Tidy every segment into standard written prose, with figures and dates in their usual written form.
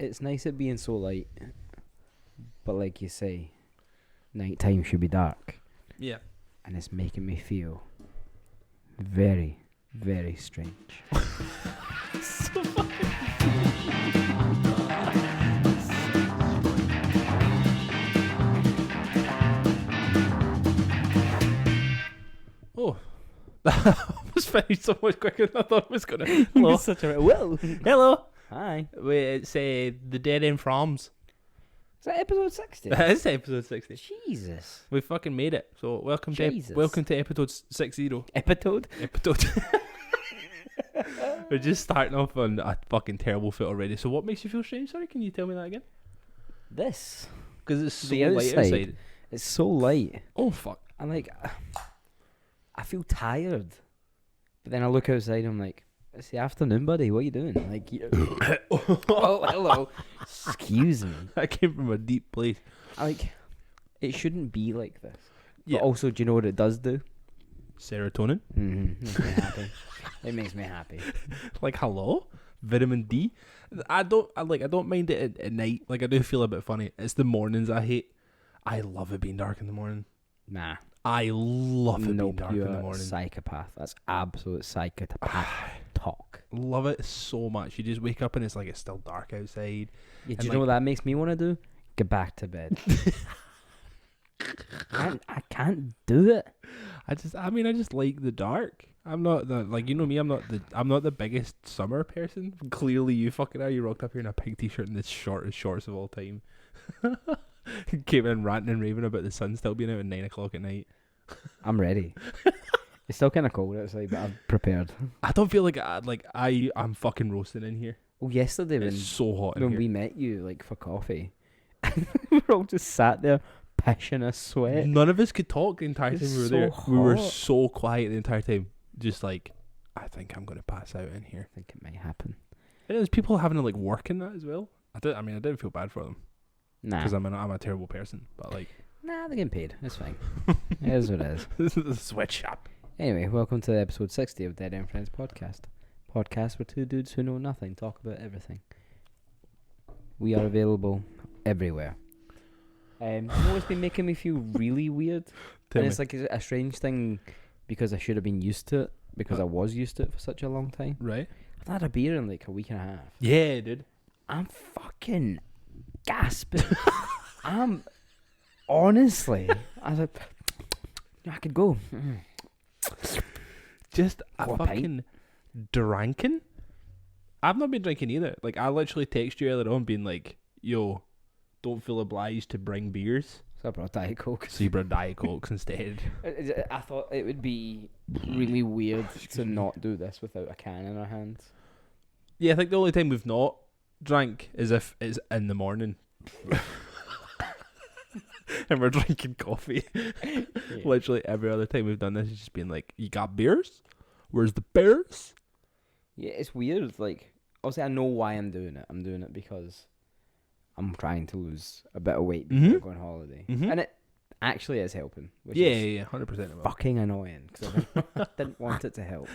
it's nice it being so light, but like you say, nighttime should be dark, Yeah. and it's making me feel very, very strange. So fucking. Oh, that was finished so much quicker than I thought it was gonna. Hello. Such a whoa. Hello. Hi. Wait, it's the Dead End from Alms. Is that episode 60? That is episode 60. Jesus. We fucking made it. So welcome Jesus. to episode 60. Episode? Episode. We're just starting off on a fucking terrible foot already. So what makes you feel strange? Sorry, can you tell me that again? This. Because it's so The light outside. outside. It's so light. Oh fuck. I'm like, I feel tired. But then I look outside and I'm like, it's the afternoon, buddy. What are you doing? Like, oh, hello. Excuse me. That came from a deep place. It shouldn't be like this. Yeah. But also, do you know what it does do? Serotonin. Makes me happy. It makes me happy. Like hello, vitamin D. I don't mind it at night. Like I do feel a bit funny. It's the mornings I hate. I love it being dark in the morning. Nah. I love it being Nope, dark in you're the a morning. psychopath. That's absolute psychopath talk. Love it so much. You just wake up and it's like it's still dark outside. Yeah, do And you know what that makes me want to do? Get back to bed. I can't do it. I just like the dark. I'm not the you know me. I'm not the biggest summer person. Clearly, you fucking are. You rocked up here in a pink t-shirt and the shortest shorts of all time. Came in ranting and raving about the sun still being out at 9 o'clock at night. I'm ready. It's still kind of cold outside, but I'm prepared. I don't feel like I'm fucking roasting in here. Oh, yesterday It's so hot in when here. we met you, like for coffee, we were all just sat there pissing a sweat. None of us could talk the entire time It's we were so there. We were hot. so quiet the entire time. Just like, I think I'm gonna pass out in here. I think it might happen. And there's people having to like work in that as well. I didn't feel bad for them Nah, because I'm a terrible person. But like, they're getting paid. It's fine. It is what it is. this is a sweatshop. Anyway, welcome to episode 60 of Dead End Friends podcast. Podcast where two dudes who know nothing talk about everything. We are available everywhere. You know what's been making me feel really weird? Tell And me. it's like a strange thing because I should have been used to it because I was used to it for such a long time. Right? I've not had a beer in like a week and a half. Yeah, dude. I'm fucking gasping. I'm honestly, I was like, I could go. Just a What, a pint? fucking drinking. I've not been drinking either. Like I literally text you earlier on being like, "Yo, don't feel obliged to bring beers." So I brought Diet Coke. So you brought Diet Cokes instead. I thought it would be really weird to not do this without a can in our hands. Yeah, I think the only time we've not drank is if it's in the morning. And we're drinking coffee. Yeah. Literally every other time we've done this is just being like, "You got beers? Where's the beers?" Yeah, it's weird. Like, obviously, I know why I'm doing it. I'm doing it because I'm trying to lose a bit of weight before Mhm. I go on holiday. Mhm. And it actually is helping. Which Yeah, is 100%. fucking annoying because I didn't want it to help.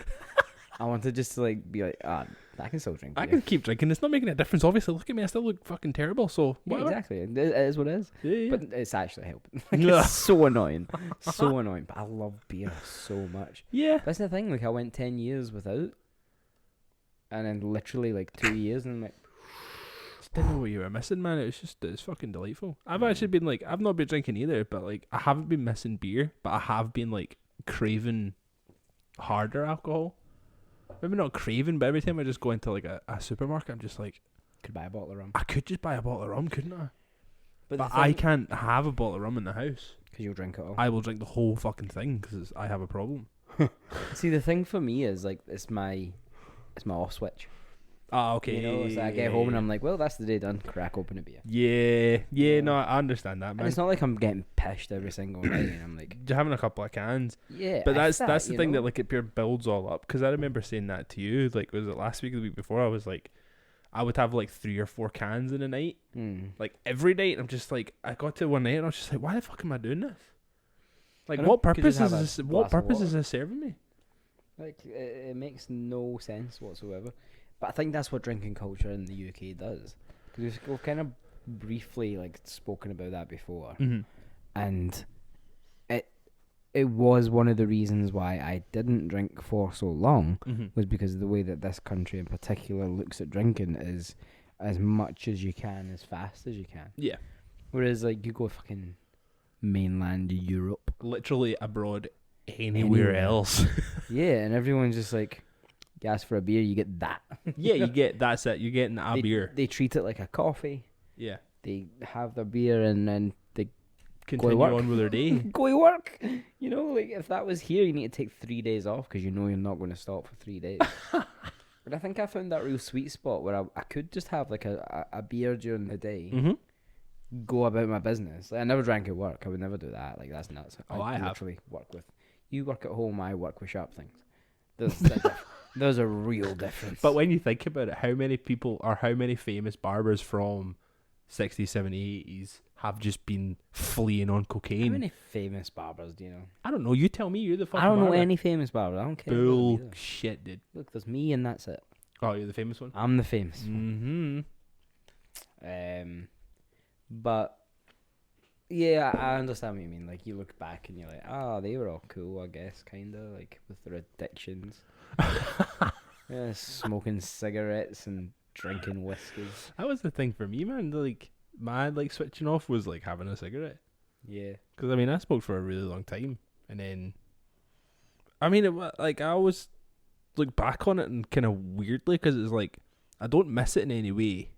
I wanted just to like be like, I can still drink I beer. can keep drinking. It's not making a difference. Obviously, look at me. I still look fucking terrible. So Yeah, whatever. exactly. It is what it is. Yeah, yeah. But it's actually helping. Like, Yeah. it's so annoying. So annoying. But I love beer so much. Yeah. That's the thing. Like, I went 10 years without. And then literally, like, 2 years. And I'm like, Just didn't know what you were missing, man. It's fucking delightful. I've actually been like, I've not been drinking either, but like, I haven't been missing beer, but I have been like craving harder alcohol. Maybe not craving, but every time I just go into like a supermarket, I'm just like, could buy a bottle of rum. I could just buy a bottle of rum, couldn't I? But But I can't have a bottle of rum in the house. Because you'll drink it all. I will drink the whole fucking thing because I have a problem. See, the thing for me is, like, it's my off switch. Ah, okay. You know, so I get home and I'm like, well, that's the day done. Crack open a beer. Yeah, no, I understand that, And man. it's not like I'm getting pissed every single night. And I'm like, You're having a couple of cans. yeah. But if that's the you thing know? that like it pure builds all up. Because I remember saying that to you. Like, was it last week or the week before? I was like, I would have like 3 or 4 cans in a night, like every night. And I'm just like, I got to one night and I was just like, why the fuck am I doing this? Like, I know, what could purpose just is have a this? glass What of purpose is water. this serving me? Like, it makes no sense whatsoever. But I think that's what drinking culture in the UK does. Because we've kind of briefly like spoken about that before, Mm-hmm. and it was one of the reasons why I didn't drink for so long, Mm-hmm. was because of the way that this country in particular looks at drinking is as much as you can, as fast as you can. Yeah. Whereas like you go fucking mainland Europe, Literally abroad anywhere else. yeah, and everyone's just like, you ask for a beer, you get that. Yeah, you get, that's it. You're getting a beer. They treat it like a coffee. Yeah. They have their beer and then they Continue work. on with their day. go to work. You know, like if that was here, you need to take 3 days off because you know you're not going to stop for 3 days. But I think I found that real sweet spot where I could just have like a beer during the day, Mm-hmm. go about my business. I never drank at work. I would never do that. Like that's nuts. Oh, I have. literally work with. You work at home. I work with sharp things. There's a real difference. But when you think about it, how many people or how many famous barbers from 60s, 70s, 80s have just been fleeing on cocaine? How many famous barbers do you know? I don't know. You tell me. You're the fucking I don't know barber. any famous barbers. I don't care. about them either. Bullshit, dude. Look, there's me and that's it. Oh, you're the famous one? I'm the famous one. Mm-hmm. But yeah, I understand what you mean. Like you look back and you're like, they were all cool, I guess, kinda like with their addictions. Yeah, smoking cigarettes and drinking whiskey. That was the thing for me, man. Like, my like switching off was like having a cigarette. Yeah. Because I mean, I smoked for a really long time, and then, I mean, like I always look back on it and kind of weirdly, because it's like I don't miss it in any way.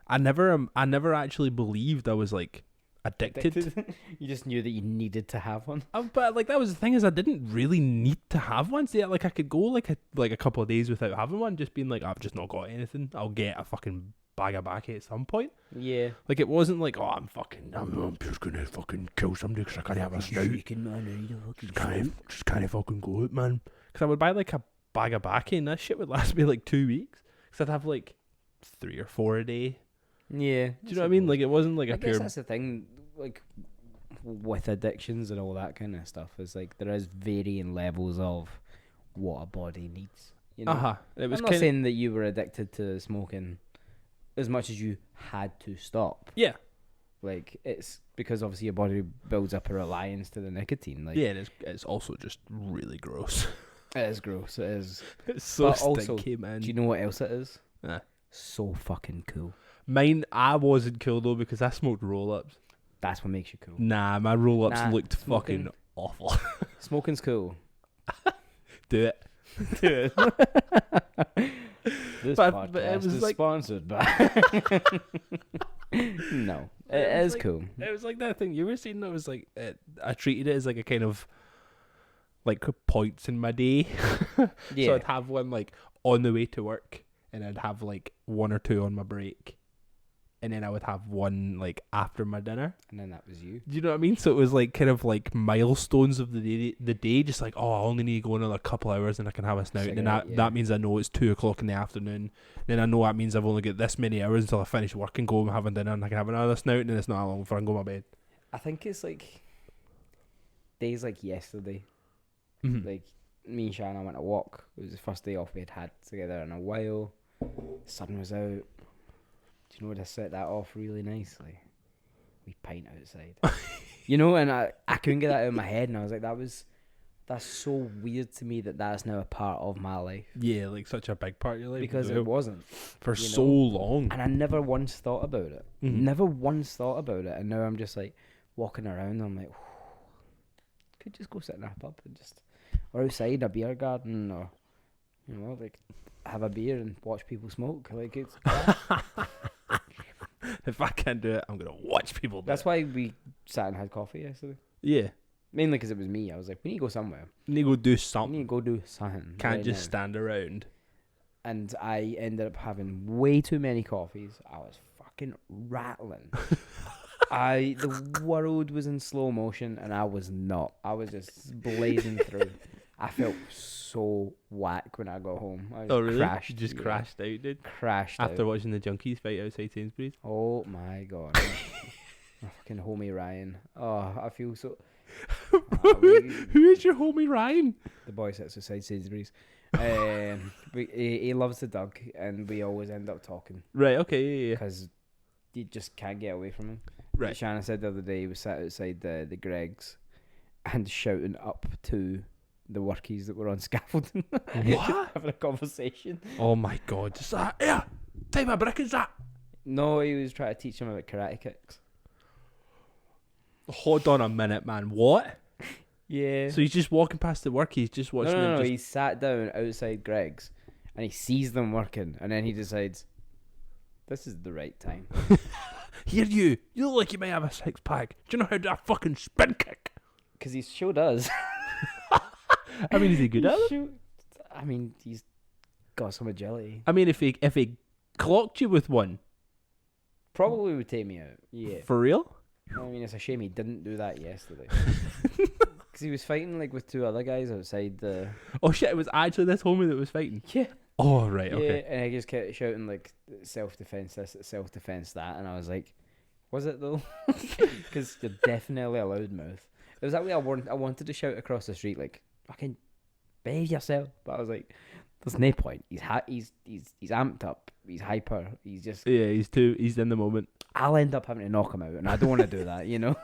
I never actually believed I was like addicted. You just knew that you needed to have one. But like that was the thing, is I didn't really need to have one. So yeah, like I could go like a couple of days without having one, just being like, I've just not got anything. I'll get a fucking bag of baccy at some point. Yeah. Like it wasn't like, oh, I'm just gonna fucking kill somebody because I can't have a snout. Just can't fucking go out, man. Because I would buy like a bag of baccy and that shit would last me like 2 weeks. Because I'd have like 3 or 4 a day. Yeah. Do you know what I mean? Like it wasn't like I a guess pure. that's the thing, like with addictions and all that kind of stuff, is like there is varying levels of what a body needs. You know? It was I'm not saying that you were addicted to smoking as much as you had to stop. Yeah. Like it's because obviously your body builds up a reliance to the nicotine. Like Yeah, it's also just really gross. it is gross. It is. It's so But also, stinky, man. Do you know what else it is? So fucking cool. Mine, I wasn't cool though because I smoked roll-ups. That's what makes you cool. Nah, my roll-ups looked smoking. fucking awful. Smoking's cool. Do it. Do it. This podcast it was is like, sponsored by. No, it is like, cool. It was like that thing you were saying. That was like I treated it as like a kind of like points in my day. Yeah. So I'd have one like on the way to work, and I'd have like 1 or 2 on my break, and then I would have one like after my dinner. And then that was you. Do you know what I mean? So it was like kind of like milestones of the day, just like, oh, I only need to go another couple hours and I can have a snout. And then that means I know it's 2 o'clock in the afternoon. Then I know that means I've only got this many hours until I finish work and go and having dinner, and I can have another snout, and then it's not long before I can go to my bed. I think it's like days like yesterday. Mm-hmm. Like me and Shanna went to walk. It was the first day off we had together in a while. The sun was out. Do you know what, I set that off really nicely? We pint outside. You know, and I couldn't get that out of my head, and I was like, that's so weird to me that that's now a part of my life. Yeah, like such a big part of your life. Because it wasn't. For so long. And I never once thought about it. Mm-hmm. Never once thought about it. And now I'm just like walking around, I'm like, could just go sit in a pub and just, or outside a beer garden, or, you know, like have a beer and watch people smoke. Like it's If I can't do it, I'm gonna watch people do That's it. why we sat and had coffee yesterday. Yeah. Mainly because it was me. I was like, we need to go somewhere. You need to go do We need something. to go do something. Can't right just now. stand around. And I ended up having way too many coffees. I was fucking rattling. The world was in slow motion and I was not. I was just blazing through. I felt so whack when I got home. I Oh really? crashed. You just yeah. crashed out, dude. Crashed After out. watching the Junkies fight outside Sainsbury's. Oh my god. My fucking homie Ryan. Oh, I feel so. Who is your homie Ryan? The boy sits beside Sainsbury's. He loves the dog, and we always end up talking Right. Okay. Yeah. because you just can't get away from him. Right. Shannon said the other day he was sat outside the Greg's and shouting up to the workies that were on scaffolding. What? Having a conversation. Oh my god. Just that. Yeah. Type of brick is that? No, he was trying to teach him about karate kicks. Hold on a minute, man. What? Yeah. So he's just walking past the work. He's just watching them. No. He sat down outside Greg's and he sees them working, and then he decides, this is the right time. Here, you look like you may have a 6-pack. Do you know how to do a fucking spin kick? Because he sure does. I mean, is he good at it? I mean, he's got some agility. I mean, if he clocked you with one, Probably would take me out. Yeah. for real? I mean, it's a shame he didn't do that yesterday. Because he was fighting like with 2 other guys outside the. Oh shit! It was actually this homie that was fighting. Yeah. Oh right, okay. Yeah, and I just kept shouting like self-defense this, self-defense that, and I was like, was it though? Because you're definitely a loudmouth. It was that way I wanted to shout across the street like, fucking behave yourself, but I was like, there's no point. He's amped up. He's hyper. He's just. Yeah, he's in the moment. I'll end up having to knock him out, and I don't want to do that, you know.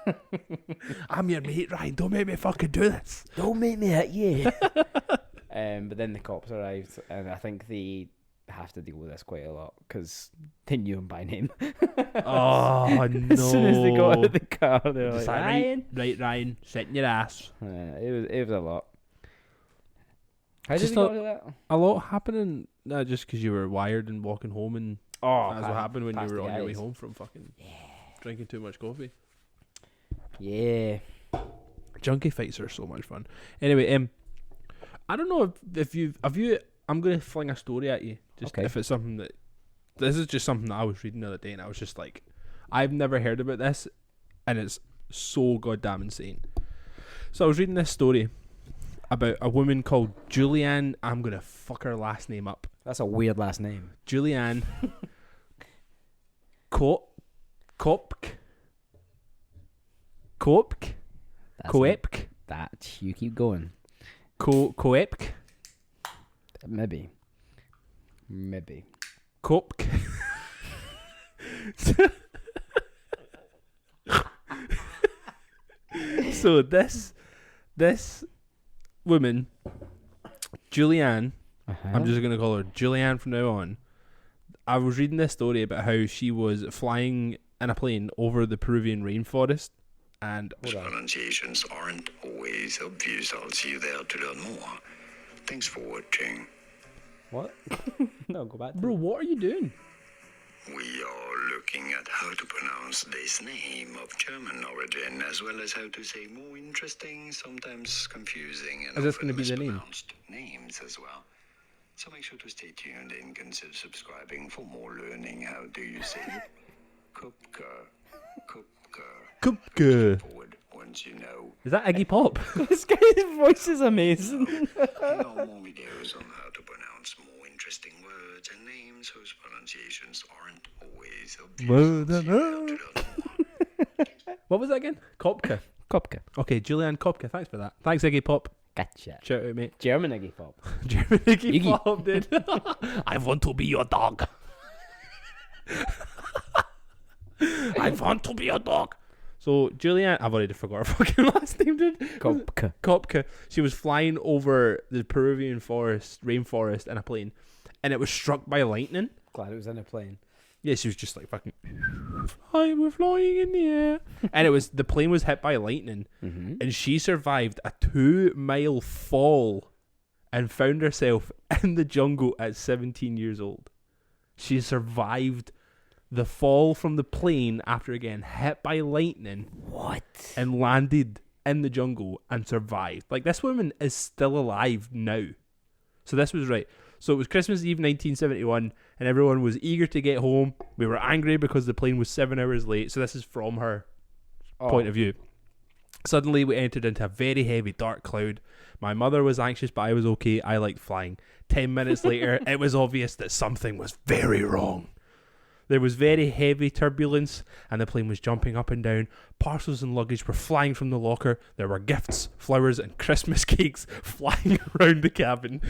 I'm your mate, Ryan. Don't make me fucking do this. Don't make me hit you. But then the cops arrived, and I think they have to deal with this quite a lot because they knew him by name. Oh no! As soon as they got out of the car, they were like, Ryan. Right, Ryan, sit in your ass. It was a lot. How did Just we go to that? A lot happening, not just because you were wired and walking home, and that's what happened when you were on your way home from fucking drinking too much coffee. Yeah. Junkie fights are so much fun. Anyway, I don't know if you I'm gonna fling a story at you. Just Okay. if it's something that this is just something that I was reading the other day, and I was just like, I've never heard about this, and it's so goddamn insane. So I was reading this story about a woman called Julianne. I'm gonna fuck her last name up. That's a weird last name. Julianne Kopk. That you keep going. Koepk. Maybe. Kopk. So this woman, Julianne, I'm just going to call her Julianne from now on. I was reading this story about how she was flying in a plane over the Peruvian rainforest, and pronunciations aren't always obvious. I'll see you there to learn more. Thanks for watching. What? No, go back. bro, what are you doing? We are looking at how to pronounce this name of German origin, as well as how to say more interesting, sometimes confusing, and Is this often gonna be the name? mispronounced names as well. So make sure to stay tuned and consider subscribing for more learning. How do you say it? Kupka. Kupke. Forward once you know. Is that Iggy Pop? This guy's voice is amazing. Here are more videos on how to pronounce more interesting words and names whose pronunciations aren't always obvious. What was that again? Kopke. Kopke. Okay, Julianne Kopke. Thanks for that. Thanks, Iggy Pop. Gotcha. Shout out, mate. German Iggy Pop. German Iggy Iggy. Pop, dude. I want to be your dog. I want to be your dog. So Julianne, I've already forgot her fucking last name, dude. Kopke. Kopke. She was flying over the Peruvian rainforest in a plane, and it was struck by lightning. Glad it was in a plane. Yeah, she was just like fucking. We're flying in the air, and the plane was hit by lightning, and she survived a 2-mile fall, and found herself in the jungle at 17 years old. She survived the fall from the plane after getting hit by lightning. What? And landed in the jungle and survived. Like, this woman is still alive now. So this was right. So it was Christmas Eve 1971, and everyone was eager to get home. We were angry because the plane was 7 hours late. So this is from her point of view. Suddenly we entered into a very heavy dark cloud. My mother was anxious, but I was okay. I liked flying. 10 minutes later, it was obvious that something was very wrong. There was very heavy turbulence, and the plane was jumping up and down. Parcels and luggage were flying from the locker. There were gifts, flowers, and Christmas cakes flying around the cabin.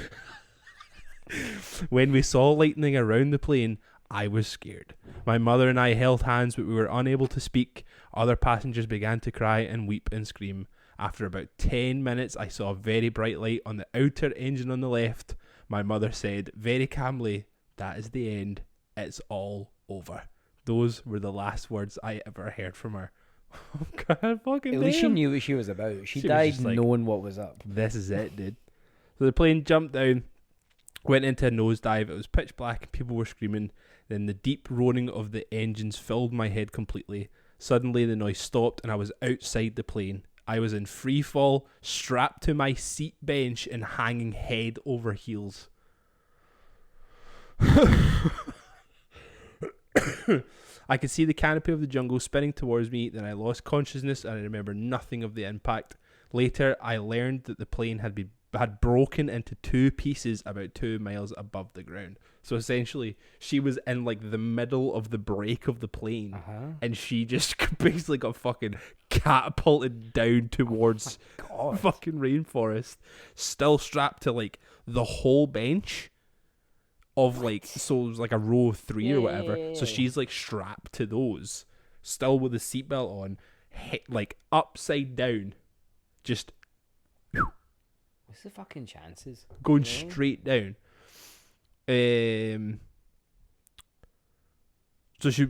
When we saw lightning around the plane, I was scared. My mother and I held hands, but we were unable to speak. Other passengers began to cry and weep and scream. After about 10 minutes, I saw a very bright light on the outer engine on the left. My mother said very calmly, "That is the end. It's all over." Those were the last words I ever heard from her. God, fucking At least she damn. knew what she was about. She She was died just like, knowing what was up. This is it, dude. So the plane jumped down, went into a nosedive. It was pitch black and people were screaming. Then the deep roaring of the engines filled my head completely. Suddenly the noise stopped and I was outside the plane. I was in free fall, strapped to my seat bench and hanging head over heels. I could see the canopy of the jungle spinning towards me. Then I lost consciousness and I remember nothing of the impact. Later, I learned that the plane had broken into 2 pieces about 2 miles above the ground. So essentially, she was in like the middle of the brake of the plane, and she just basically got fucking catapulted down towards fucking rainforest, still strapped to like the whole bench of like, so it was like a row of 3 or whatever. So she's like strapped to those, still with a seatbelt on, hit like upside down, just What's the fucking chances? going straight down. So she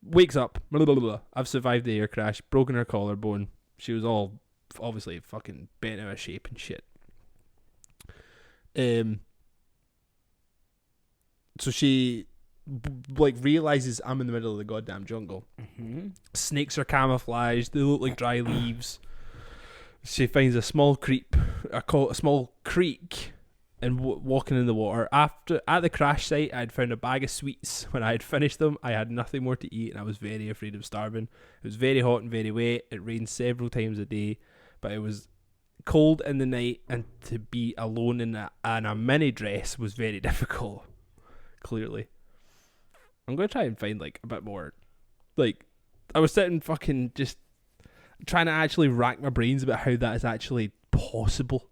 wakes up. Blah, blah, blah, blah. I've survived the air crash, broken her collarbone. She was all obviously fucking bent out of shape and shit. So she like realizes I'm in the middle of the goddamn jungle. Snakes are camouflaged. They look like dry leaves. She finds a small creek, and walking in the water. At the crash site, I had found a bag of sweets. When I had finished them, I had nothing more to eat, and I was very afraid of starving. It was very hot and very wet. It rained several times a day, but it was cold in the night, and to be alone in a mini dress was very difficult. Clearly, I'm gonna try and find like a bit more. Like, I was sitting fucking just trying to actually rack my brains about how that is actually possible.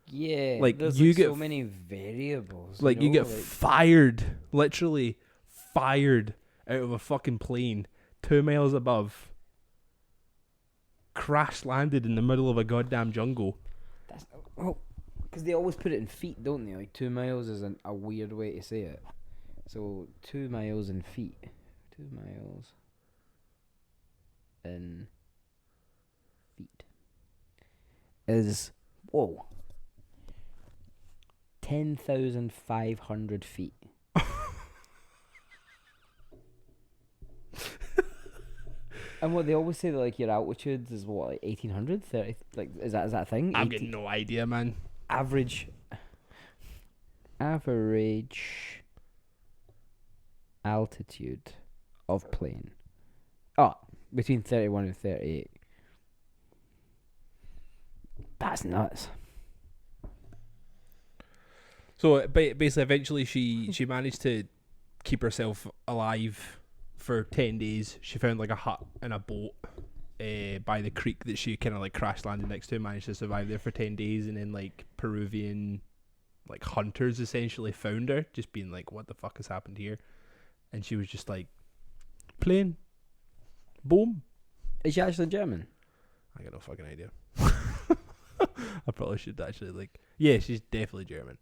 Yeah, like there's you like get so many variables. like you get like, fired, literally fired out of a fucking plane 2 miles above, crash landed in the middle of a goddamn jungle. That's because they always put it in feet, don't they? Like 2 miles is a weird way to say it. So 2 miles in feet. 2 miles in feet is 10,500 feet. And what they always say that like your altitude is what, like 1,800, 30, like is that a thing? I've got no idea, man. Average altitude of plane. Between 31 and 38. That's nuts. So basically, eventually, she managed to keep herself alive for 10 days. She found like a hut and a boat by the creek that she kind of like crash landed next to. Managed to survive there for 10 days, and then like Peruvian like hunters essentially found her, just being like, "What the fuck has happened here?" And she was just like, "Plane, boom." Is she actually German? I got no fucking idea. I probably should actually like. Yeah, she's definitely German.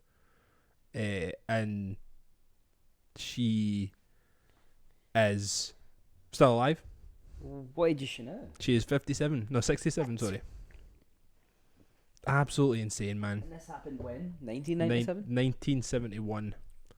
And she is still alive. What age is she now? She is 57. No, 67, sorry. Absolutely insane, man. And this happened when? 1997? 1971.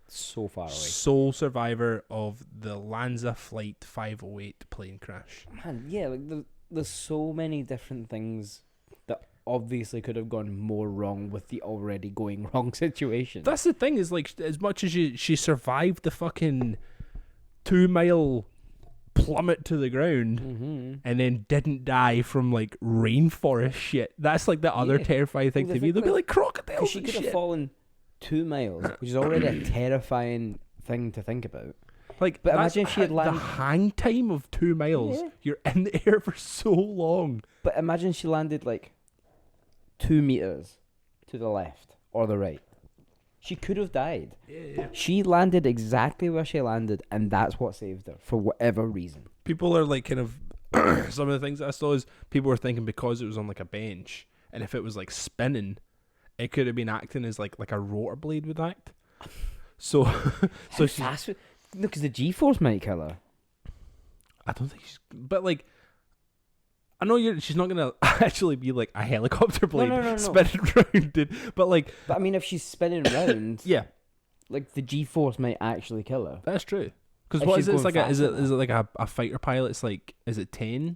So far away. Sole survivor of the Lanza Flight 508 plane crash. Man, yeah, like there's so many different things that obviously could have gone more wrong with the already going wrong situation. That's the thing, is like, as much as she survived the fucking 2 mile plummet to the ground and then didn't die from like rainforest shit. That's like the other terrifying thing to me. They'll be like crocodiles she and could shit. have fallen 2 miles, which is already a terrifying thing to think about. Like, but imagine if she had landed the hang time of 2 miles. Yeah. You're in the air for so long. But imagine she landed like 2 meters to the left or the right. She could have died. Yeah. She landed exactly where she landed, and that's what saved her for whatever reason. People are like kind of some of the things that I saw is people were thinking because it was on like a bench, and if it was like spinning, it could have been acting as like a rotor blade would act. So, so she. No, because the G-force might kill her. I don't think she's. But like, I know she's not gonna actually be like a helicopter blade No. spinning round, dude. But like, But I mean, if she's spinning round, yeah, like the G-force might actually kill her. that's true. Because If what she's is it? It's going like is faster it like a fighter pilot? It's like, is it 10?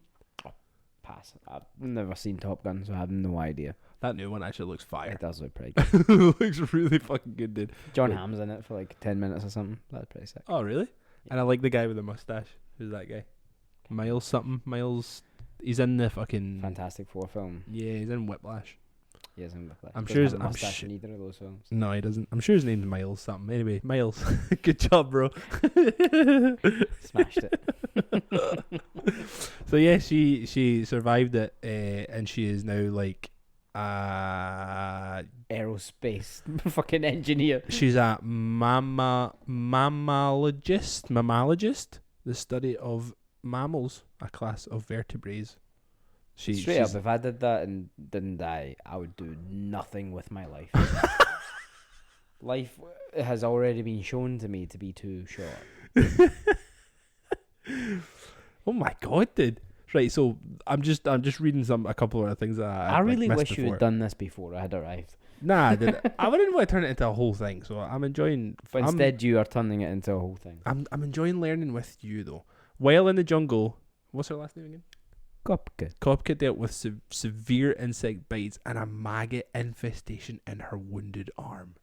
Pass. I've never seen Top Gun, so I have no idea. That new one actually looks fire. It does look pretty good. Looks really fucking good, dude. John Hamm's in it for like 10 minutes or something. That's pretty sick. Oh, really? Yeah. And I like the guy with the mustache. Who's that guy? Miles something. Miles. He's in the fucking. Fantastic Four film. Yeah, he's in Whiplash. He is in Whiplash. I'm Doesn't sure have his- a I'm mustache sh- in either of those films. No, he doesn't. I'm sure his name's Miles something. Anyway, Miles. Good job, bro. Smashed it. So yeah, she survived it, and she is now like, Aerospace fucking engineer. she's a mammalogist, the study of mammals, a class of vertebrates. Straight up, if I did that and didn't die, I would do nothing with my life. Life has already been shown to me to be too short. Oh my god, dude! Right, so I'm just reading a couple of things that I really missed wish you before. had done this before I had arrived. Nah, dude, I wouldn't want to turn it into a whole thing. So I'm enjoying. But I'm- instead, you are turning it into a whole thing. I'm enjoying learning with you though. While in the jungle, what's her last name again? Kopke. Kopka dealt with severe insect bites and a maggot infestation in her wounded arm.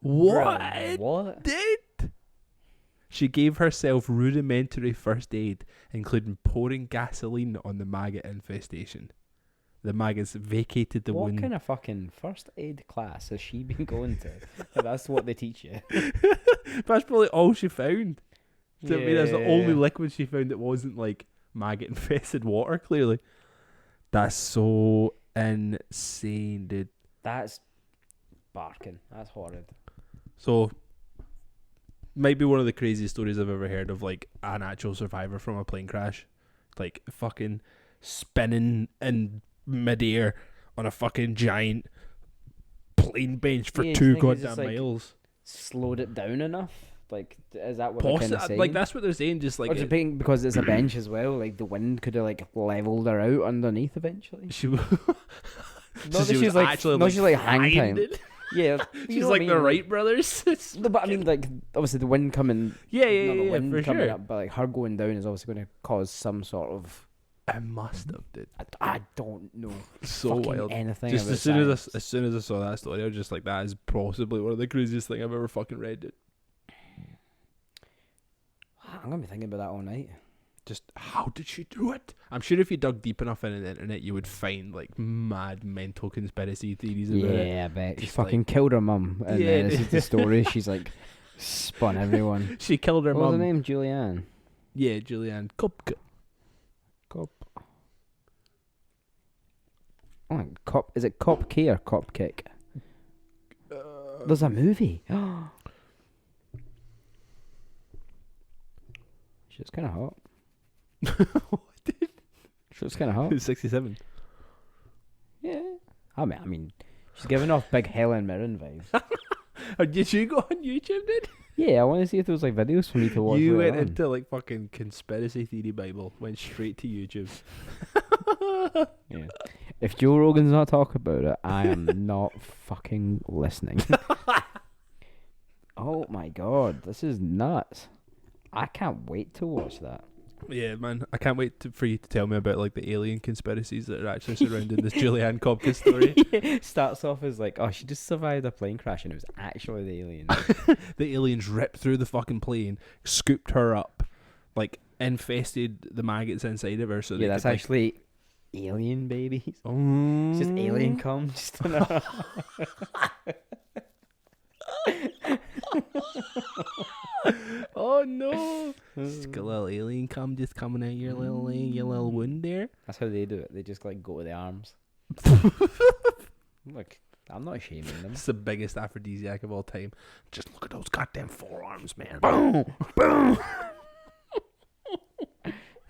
What? What? Did? She gave herself rudimentary first aid, including pouring gasoline on the maggot infestation. The maggots vacated the What wound. kind of fucking first aid class has she been going to? That's what they teach you. That's probably all she found. I mean, that's the only Yeah. liquid she found that wasn't like maggot infested water, clearly. That's so insane, dude. That's barking. That's horrid. So, might be one of the craziest stories I've ever heard of, like an actual survivor from a plane crash, like fucking spinning in midair on a fucking giant plane bench for Yeah, do 2 you think it's just, goddamn like, miles. Slowed it down enough? Like, is that what they're kind of saying? Like that's what they're saying. Just like or do you think because it's a bench as well, like the wind could have like leveled her out underneath eventually? she. Not So that she she's was like, actually not she's like hang time. blinded. Yeah, She's you know what like I the mean? Wright brothers. It's No, but I mean, like, obviously the wind coming. yeah, not the yeah, wind for coming sure. up, but like her going down is obviously going to cause some sort of. I must have did I don't know so fucking wild. anything. Just about as soon science. as soon as I saw that story, I was just like, that is possibly one of the craziest thing I've ever fucking read. Dude. I'm gonna be thinking about that all night. Just how did she do it? I'm sure if you dug deep enough in the internet, you would find like mad mental conspiracy theories about it. Yeah, I bet she Just, fucking killed her mum, and Yeah. then this is the story. She's like spun everyone. She killed her What was her mum. name? Julianne. Yeah, Julianne Kopka. Cop. Oh, cop. Is it Cop K or Cop Kick? There's a movie. She was kind of hot. She was kind of hot. Who's 67? Yeah. I mean, she's giving off big Helen Mirren vibes. Oh, did you go on YouTube, dude? Yeah, I want to see if there was like videos for me to watch. You later went on. into like fucking conspiracy theory Bible, went straight to YouTube. Yeah. If Joe Rogan's not talking about it, I am not fucking listening. Oh my god, this is nuts. I can't wait to watch that. Yeah, man, I can't wait for you to tell me about like the alien conspiracies that are actually surrounding this Julianne Kopka story. Starts off as like, oh, she just survived a plane crash and it was actually the alien. The aliens ripped through the fucking plane, scooped her up, like infested the maggots inside of her. So Yeah, they that's could, actually alien babies. like, It's just alien cum. Just in a Oh no! Just got a little alien cum just coming out your little wound there. That's how they do it. They just like go to the arms. Like I'm not shaming them. It's the biggest aphrodisiac of all time. Just look at those goddamn forearms, man. Boom, boom.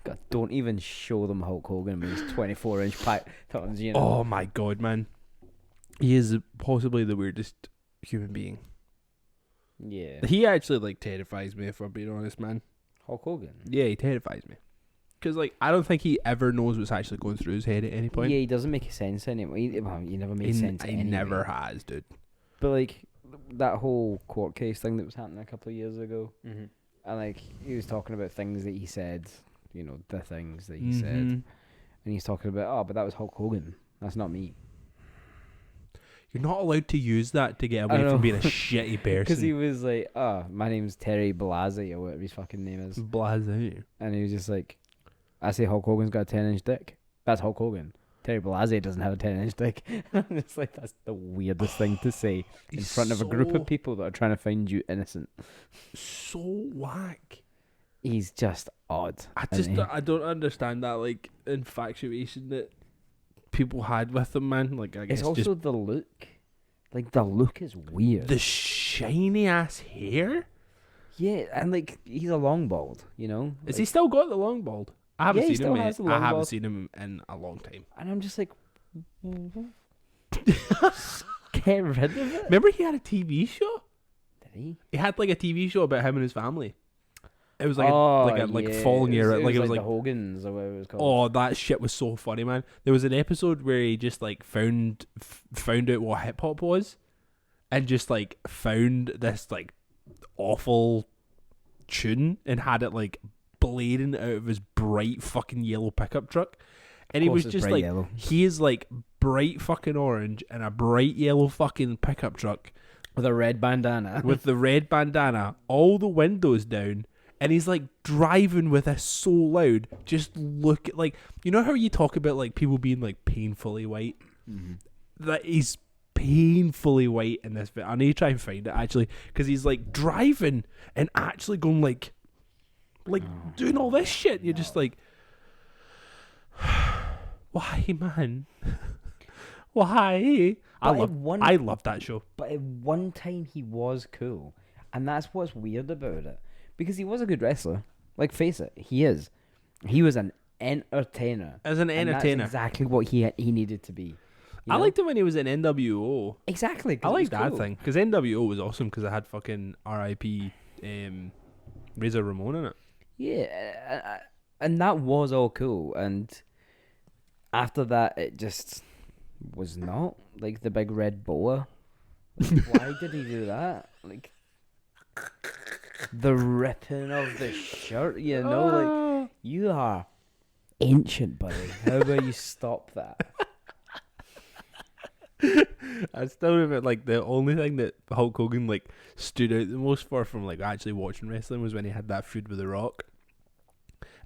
God, don't even show them Hulk Hogan with his 24-inch pythons, you know. Oh my god, man. He is possibly the weirdest human being. Yeah. He actually, like, terrifies me, if I'm being honest, man. Hulk Hogan? Yeah, he terrifies me. Because, like, I don't think he ever knows what's actually going through his head at any point. Yeah, he doesn't make sense anymore. He never made sense He anyway. never has, dude. But, like, that whole court case thing that was happening a couple of years ago, Mm-hmm. and, like, he was talking about things that he said, you know, the things that he Mm-hmm. said. And he's talking about, oh, but that was Hulk Hogan. That's not me. You're not allowed to use that to get away from being a shitty person. Because he was like, oh, my name's Terry Blasey, or whatever his fucking name is. Blasé. And he was just like, I say Hulk Hogan's got a 10-inch dick. That's Hulk Hogan. Terry Blasey doesn't have a 10-inch dick. It's like, that's the weirdest thing to say in front of a group of people that are trying to find you innocent. So whack. He's just odd. I don't understand that, like, infatuation that people had with him, man. Like, I guess It's also just the look. Like, the look is weird. the shiny ass hair. Yeah, and like, he's a long bald, you know? Is Like, he still got the long bald? I haven't Yeah, he seen still him. has the I long haven't bald. seen him in a long time. And I'm just like, get rid of it. Remember, he had a TV show. Did he? He had like a TV show about him and his family. It was like Oh, like following year, like it was like the Hogans or whatever it was called. oh, that shit was so funny, man. There was an episode where he just like found out what hip hop was, and just like found this like awful tune and had it like blaring out of his bright fucking yellow pickup truck, and he was just like yellow. he is like bright fucking orange and a bright yellow fucking pickup truck With a red bandana. with the red bandana, all the windows down. And he's like driving with us so loud. Just look at, like, you know how you talk about like people being like painfully white? Mm-hmm. That he's painfully white in this bit. I need to try and find it actually, because he's like driving and actually going like doing all this shit. You're just like, why, man? Why? I love that show. But at one time he was cool. And that's what's weird about it. Because he was a good wrestler. Like, face it, he is. He was an entertainer. As an And entertainer, that's exactly what he needed to be. You I know? liked him when he was in NWO. Exactly. 'cause I it like was that cool. thing because NWO was awesome because I had fucking R.I.P. Razor Ramon in it. Yeah. And that was all cool. And after that, it just was not. Like, the big red boa. Like, why did he do that? Like, the ripping of the shirt, you know? Like, you are ancient, buddy. How about you stop that? I still remember, like, the only thing that Hulk Hogan like stood out the most for from like actually watching wrestling was when he had that feud with The Rock.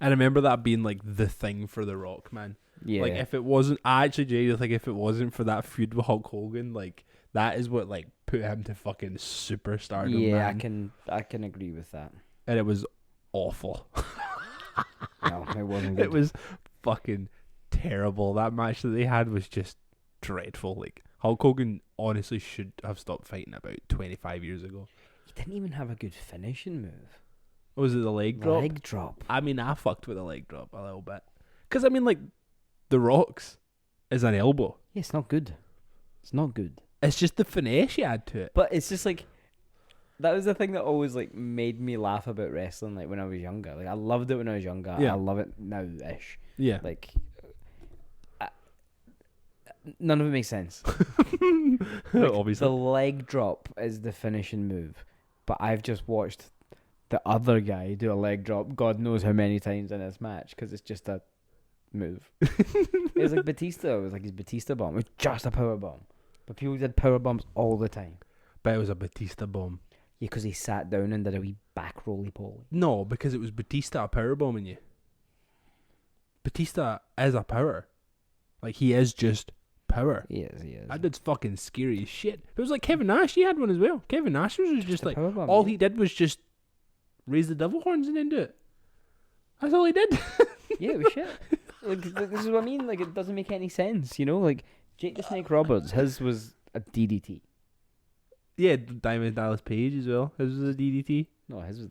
And I remember that being like the thing for The Rock, man. Yeah. Like, if it wasn't, I actually genuinely think if it wasn't for that feud with Hulk Hogan, like, that is what like put him to fucking superstardom. Yeah, man. I can agree with that. And it was awful. No, it wasn't good. It was fucking terrible. That match that they had was just dreadful. Like, Hulk Hogan honestly should have stopped fighting about 25 years ago. He didn't even have a good finishing move. Was it the leg drop? Leg drop. I mean, I fucked with the leg drop a little bit. Because, I mean, like, The Rock's is an elbow. Yeah, it's not good. It's not good. It's just the finesse you add to it. But it's just like, that was the thing that always like made me laugh about wrestling. Like, when I was younger, like, I loved it when I was younger. Yeah. I love it now-ish. Yeah. Like, none of it makes sense. Like, Obviously. the leg drop is the finishing move, but I've just watched the other guy do a leg drop God knows how many times in this match because it's just a move. It was like Batista. It was like his Batista bomb. It was just a power bomb. But people did power bombs all the time. But it was a Batista bomb. Yeah, because he sat down and did a wee back roly-poly. No, because it was Batista power bombing you. Batista is a power. Like, he is just power. He is. That dude's fucking scary as shit. It was like Kevin Nash. He had one as well. Kevin Nash was just a like, power bomb, all yeah. he did was just raise the devil horns and then do it. That's all he did. Yeah, it was shit. Like, this is what I mean. Like, it doesn't make any sense, you know? Like, Jake the Snake Roberts, his was a DDT. Yeah, Diamond Dallas Page as well. His was a DDT. No, his was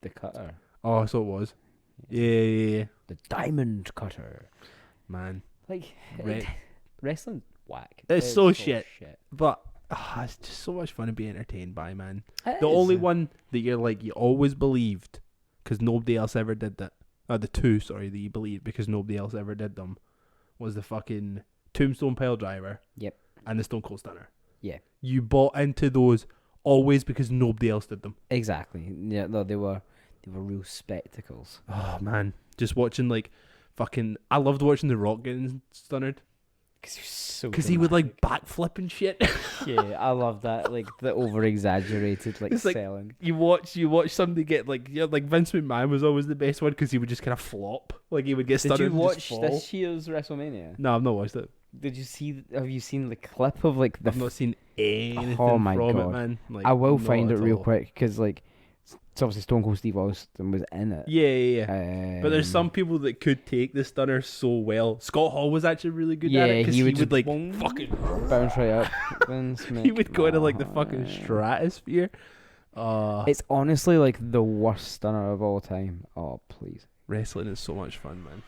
the cutter. Oh, so it was. Yeah. The diamond cutter. Man. Like, Re- wrestling's whack. It's so shit. But it's just so much fun to be entertained by, man. The only one that you're like, you always believed, because nobody else ever did that. The two, sorry, that you believed because nobody else ever did them, was the fucking Tombstone Pile Driver. Yep. And the Stone Cold Stunner. Yeah. You bought into those always because nobody else did them. Exactly. Yeah, no, they were real spectacles. Oh, man. Just watching, like, fucking... I loved watching The Rock getting stunnered. Because he would, like, backflip and shit. Yeah, I love that. Like, the over-exaggerated, like, It's like, selling. You watch somebody get, like... Yeah, like, Vince McMahon was always the best one because he would just kind of flop. Like, he would get stunned Did you and watch just fall. this year's WrestleMania? No, I've not watched it. Have you seen the clip of, like, the... I've not seen anything Oh my from God. it, man. Like, I will not find it at real all. quick, because, like, it's obviously Stone Cold Steve Austin was in it. Yeah. But there's some people that could take the stunner so well. Scott Hall was actually really good at it because he he would would like boom, fucking... bounce right up. Vince He would go into like the McMahon. fucking stratosphere. It's honestly like the worst stunner of all time. Oh, please. Wrestling is so much fun, man.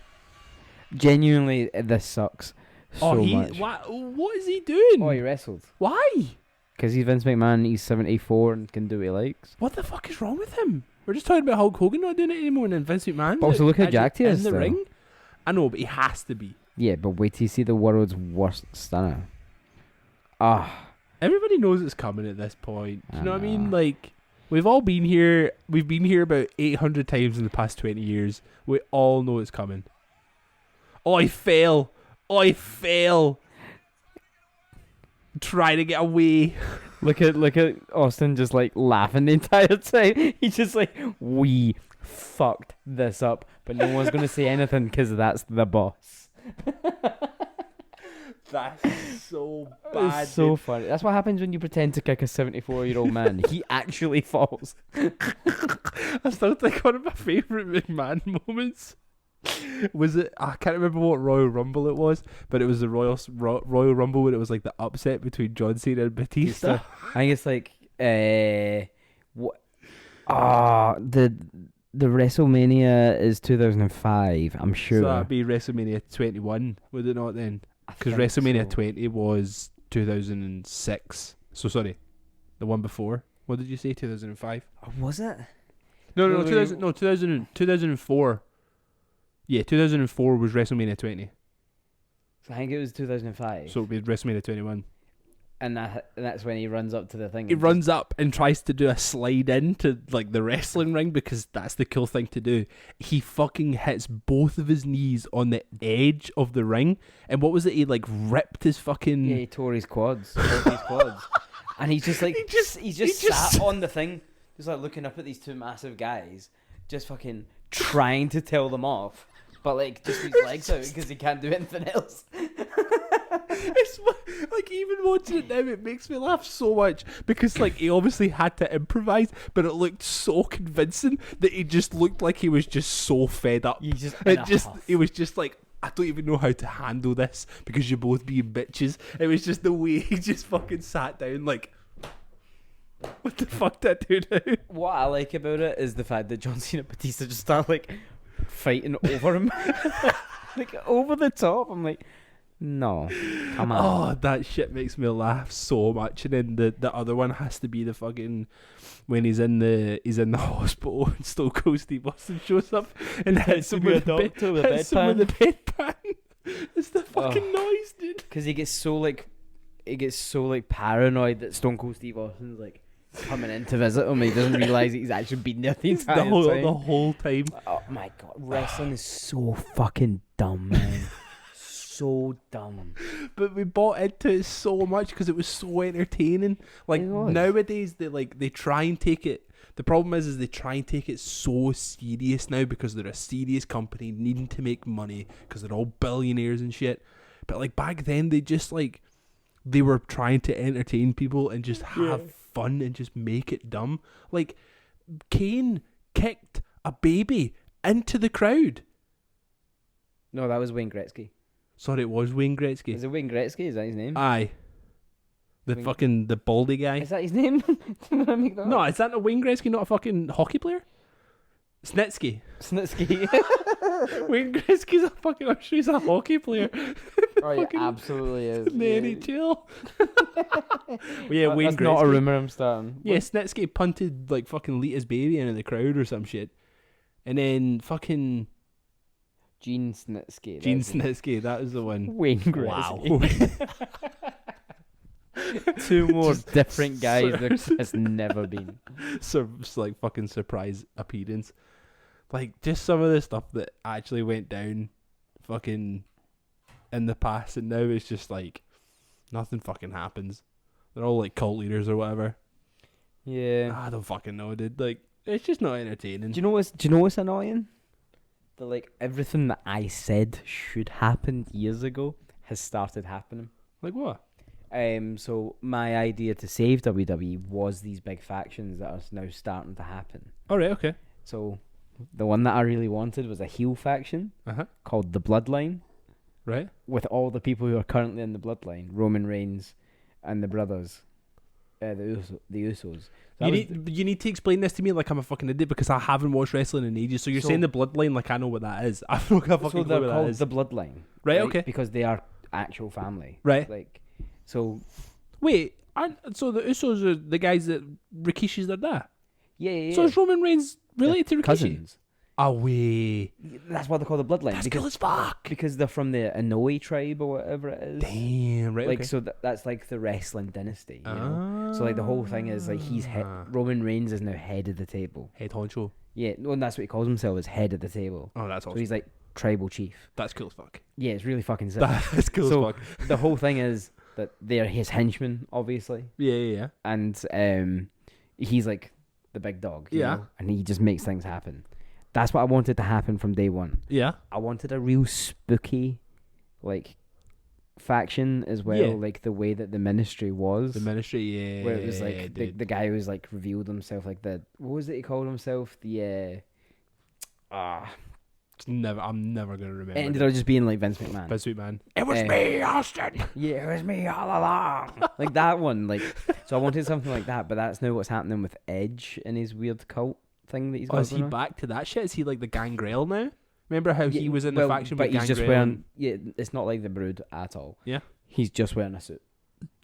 Genuinely, this sucks so much. What is he doing? Oh, he wrestled. Why? Because he's Vince McMahon, he's 74 and can do what he likes. What the fuck is wrong with him? We're just talking about Hulk Hogan not doing it anymore and then Vince McMahon. But also look how actually jacked he in is, the though. ring. I know, but he has to be. Yeah, but wait till you see the world's worst stunner. Everybody knows it's coming at this point. Do you know what I mean? know. Like, we've all been here. We've been here about 800 times in the past 20 years. We all know it's coming. I fail. Try to get away. Look at Austin just like laughing the entire time. He's just like, we fucked this up, but no one's gonna say anything because that's the boss. That's so bad. It's so dude. funny. That's what happens when you pretend to kick a 74-year-old man. He actually falls. I still think one of my favourite McMahon moments was it. I can't remember what Royal Rumble it was, but it was the Royal Rumble when it was like the upset between John Cena and Batista. I think it's like what? The WrestleMania is 2005. I'm sure. So that'd be WrestleMania 21, would it not then? I Because think WrestleMania so. 20 was 2006. So sorry, the one before. What did you say? 2005? Was it? No, No, 2004. Yeah, 2004 was WrestleMania 20. So I think it was 2005. So it'd be WrestleMania 21. and that's when he runs up to the thing. He runs up and tries to do a slide into like the wrestling ring because that's the cool thing to do. He fucking hits both of his knees on the edge of the ring, and what was it? He like ripped his fucking. Yeah, he tore his quads. And he's just like he's just sat on the thing, just like looking up at these two massive guys, just fucking trying to tell them off, but like just his legs out because he can't do anything else. It's like even watching it now, it makes me laugh so much because like he obviously had to improvise, but it looked so convincing that he just looked like he was just so fed up. He Was just like, I don't even know how to handle this because you're both being bitches. It was just the way he just fucking sat down like, what the fuck did I do now? What I like about it is the fact that John Cena and Batista just start like fighting over him, like over the top. I'm like, no, come on. Oh, that shit makes me laugh so much. And then the other one has to be the fucking when he's in the hospital and Stone Cold Steve Austin shows up and hits him with the bedpan. It's the fucking noise, dude. Because he gets so paranoid that Stone Cold Steve Austin's like coming in to visit him. He doesn't realise he's actually been there the entire time. The whole time. Oh my god, wrestling is so fucking dumb, man. So dumb. But we bought into it so much because it was so entertaining. Like nowadays, they try and take it. The problem is they try and take it so serious now because they're a serious company needing to make money because they're all billionaires and shit. But like back then, they were trying to entertain people and just have fun and just make it dumb. Like Kane kicked a baby into the crowd. No, that was Wayne Gretzky. Sorry, it was Wayne Gretzky. Is it Wayne Gretzky? Is that his name? Aye. The baldy guy. Is that his name? Did I make that No, up? is that a Wayne Gretzky, not a fucking hockey player? Snitsky. Snitsky. Wayne Gretzky's a fucking, I'm sure he's a hockey player. Oh, yeah, Fucking- absolutely is. In the Yeah. NHL. Well, yeah, Wayne That's Gretzky. not a rumour I'm starting. Yeah, Snitsky punted like fucking Lita's baby into the crowd or some shit. And then fucking Gene Snitsky. Gene that's it. Snitsky, that was the one. Wayne Gretzky. Two more different guys there has never been. So it's like fucking surprise appearance. Like just some of the stuff that actually went down fucking in the past, and now it's just like nothing fucking happens. They're all like cult leaders or whatever. Yeah. I don't fucking know, dude. Like it's just not entertaining. Do you know what's annoying? That like everything that I said should happen years ago has started happening. Like what? So my idea to save WWE was these big factions that are now starting to happen. Alright, okay. So the one that I really wanted was a heel faction called the Bloodline, Right. with all the people who are currently in the Bloodline: Roman Reigns and the brothers, the Usos. So You need to explain this to me like I'm a fucking idiot because I haven't watched wrestling in ages. So you're saying the bloodline like I know what that is. I've not got a fucking so clue they're what that called is. the Bloodline, Right, okay. because they are actual family, Right. Like, so Wait, so the Usos are the guys that Rikishi's their dad? yeah. So is Roman Reigns related to Rikishi? Cousins. Ah, wait. That's why they're called the Bloodline. That's cool as fuck. Because they're from the Inoue tribe or whatever it is. Damn, right, Like, okay. so that's like the wrestling dynasty, you know? So like the whole thing is like Roman Reigns is now head of the table. Head honcho. Yeah, no, and that's what he calls himself, is head of the table. Oh, that's So awesome. he's like tribal chief. That's cool as fuck. Yeah, it's really fucking sick. That's cool So as fuck. the whole thing is that they're his henchmen, obviously, Yeah. and he's like the big dog, you Yeah. know? And he just makes things happen. That's what I wanted to happen from day one. Yeah. I wanted a real spooky, like, faction as well, Yeah. like the way that the Ministry was. The Ministry, yeah. Where it was like dude. the guy who was like revealed himself, like what was it he called himself? I'm never gonna remember. It ended up just being like Vince McMahon. Vince McMahon. It was Eh. me, Austin. Yeah, it was me all along. Like that one, like, so I wanted something like that, but that's now what's happening with Edge and his weird cult thing that he's got. Oh, is he going on. back to that shit? Is he like the Gangrel now? Remember how he Yeah, was in the faction but with he's Gangrel? just wearing. Yeah, it's not like the Brood at all. Yeah. He's just wearing a suit.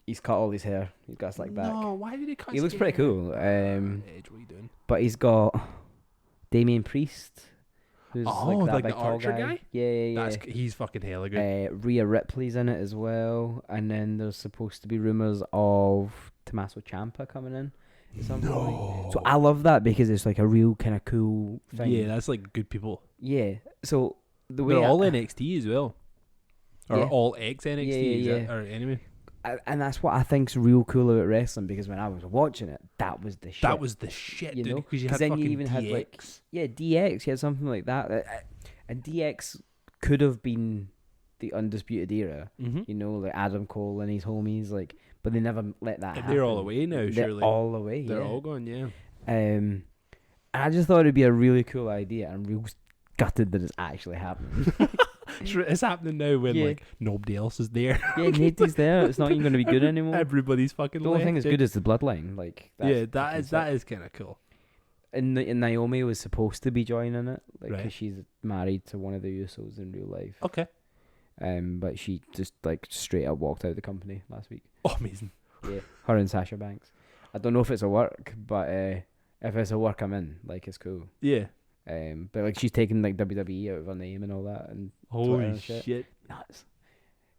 He's cut all his hair. He's got a slick back. No, why did he cut He his looks pretty hair? cool. Edge, what are you doing? But he's got Damien Priest, who's Oh, like that like big the tall archer guy? Yeah. He's fucking hella good. Rhea Ripley's in it as well, and then there's supposed to be rumors of Tommaso Ciampa coming in at some point. So I love that because it's like a real kind of cool thing. Yeah, that's like good people. Yeah. So the way They're all NXT as well. Or Yeah. all ex NXT, Yeah. or anyway. and that's what I think's real cool about wrestling, because when I was watching it, that was the shit. That was the shit, You dude. know? Because you 'Cause had then you fucking even had, DX. like, DX. You had something like that, and DX could have been the Undisputed Era. Mm-hmm. You know, like Adam Cole and his homies, like, but they never let that happen. They're all away now, They're surely. all away. They're yeah. all gone, yeah. And I just thought it'd be a really cool idea. I'm real gutted that it's actually happening. It's happening now when Yeah. like nobody else is there. Yeah, nobody's there. It's not even going to be good anymore. Everybody's fucking The only thing left, that's good is the bloodline. Like, that's yeah, fucking that sick. is kind of cool. And Naomi was supposed to be joining it, like, Right. because she's married to one of the Usos in real life. Okay. But she just like straight up walked out of the company last week. Oh, amazing. Yeah, her and Sasha Banks. I don't know if it's a work, but if it's a work, I'm in. Like, it's cool. Yeah. But like, she's taking like WWE out of her name and all that, and Twitter Holy and shit. shit. Nuts.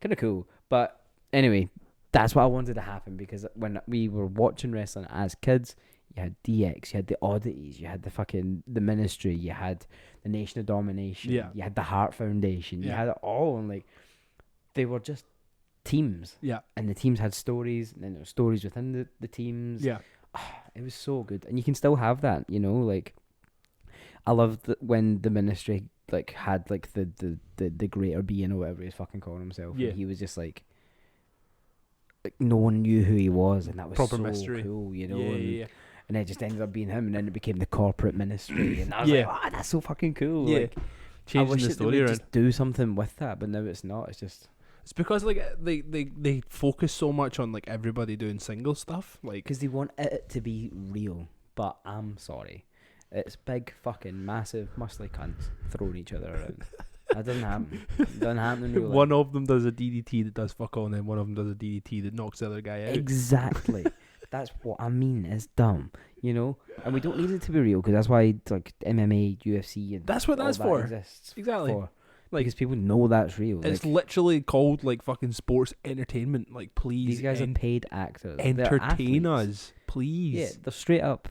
Kind of cool. But anyway, that's what I wanted to happen, because when we were watching wrestling as kids, you had DX, you had the Oddities, you had the Ministry, you had the Nation of Domination, Yeah. you had the Heart Foundation, you Yeah. had it all, and like, they were just teams, Yeah. and the teams had stories, and then there were stories within the teams. Yeah. It was so good, and you can still have that, you know, like, I loved when the Ministry like had like the greater being or whatever he's fucking calling himself. Yeah. And he was just like no one knew who he was, and that was Proper so mystery. cool, you know. Yeah. And it just ended up being him, and then it became the corporate ministry, and I was Yeah. like, oh, that's so fucking cool. Yeah. Like, I Changing wish the that they story would around. just do something with that, but now it's not. It's just It's because like they focus so much on like everybody doing single stuff. Like Because they want it to be real. But I'm sorry. It's big fucking massive muscly cunts throwing each other around. That doesn't happen. It doesn't happen in real life. one of them does a DDT that does fuck all, and then one of them does a DDT that knocks the other guy out. Exactly. That's what I mean. It's dumb, you know. And we don't need it to be real because that's why like MMA, UFC, and That's what all that's that for. exists Exactly. for. Like, Because people know that's real. It's Like, literally called like fucking sports entertainment. Like, please, these guys are paid actors. They're entertain athletes. us, please. Yeah, they're straight up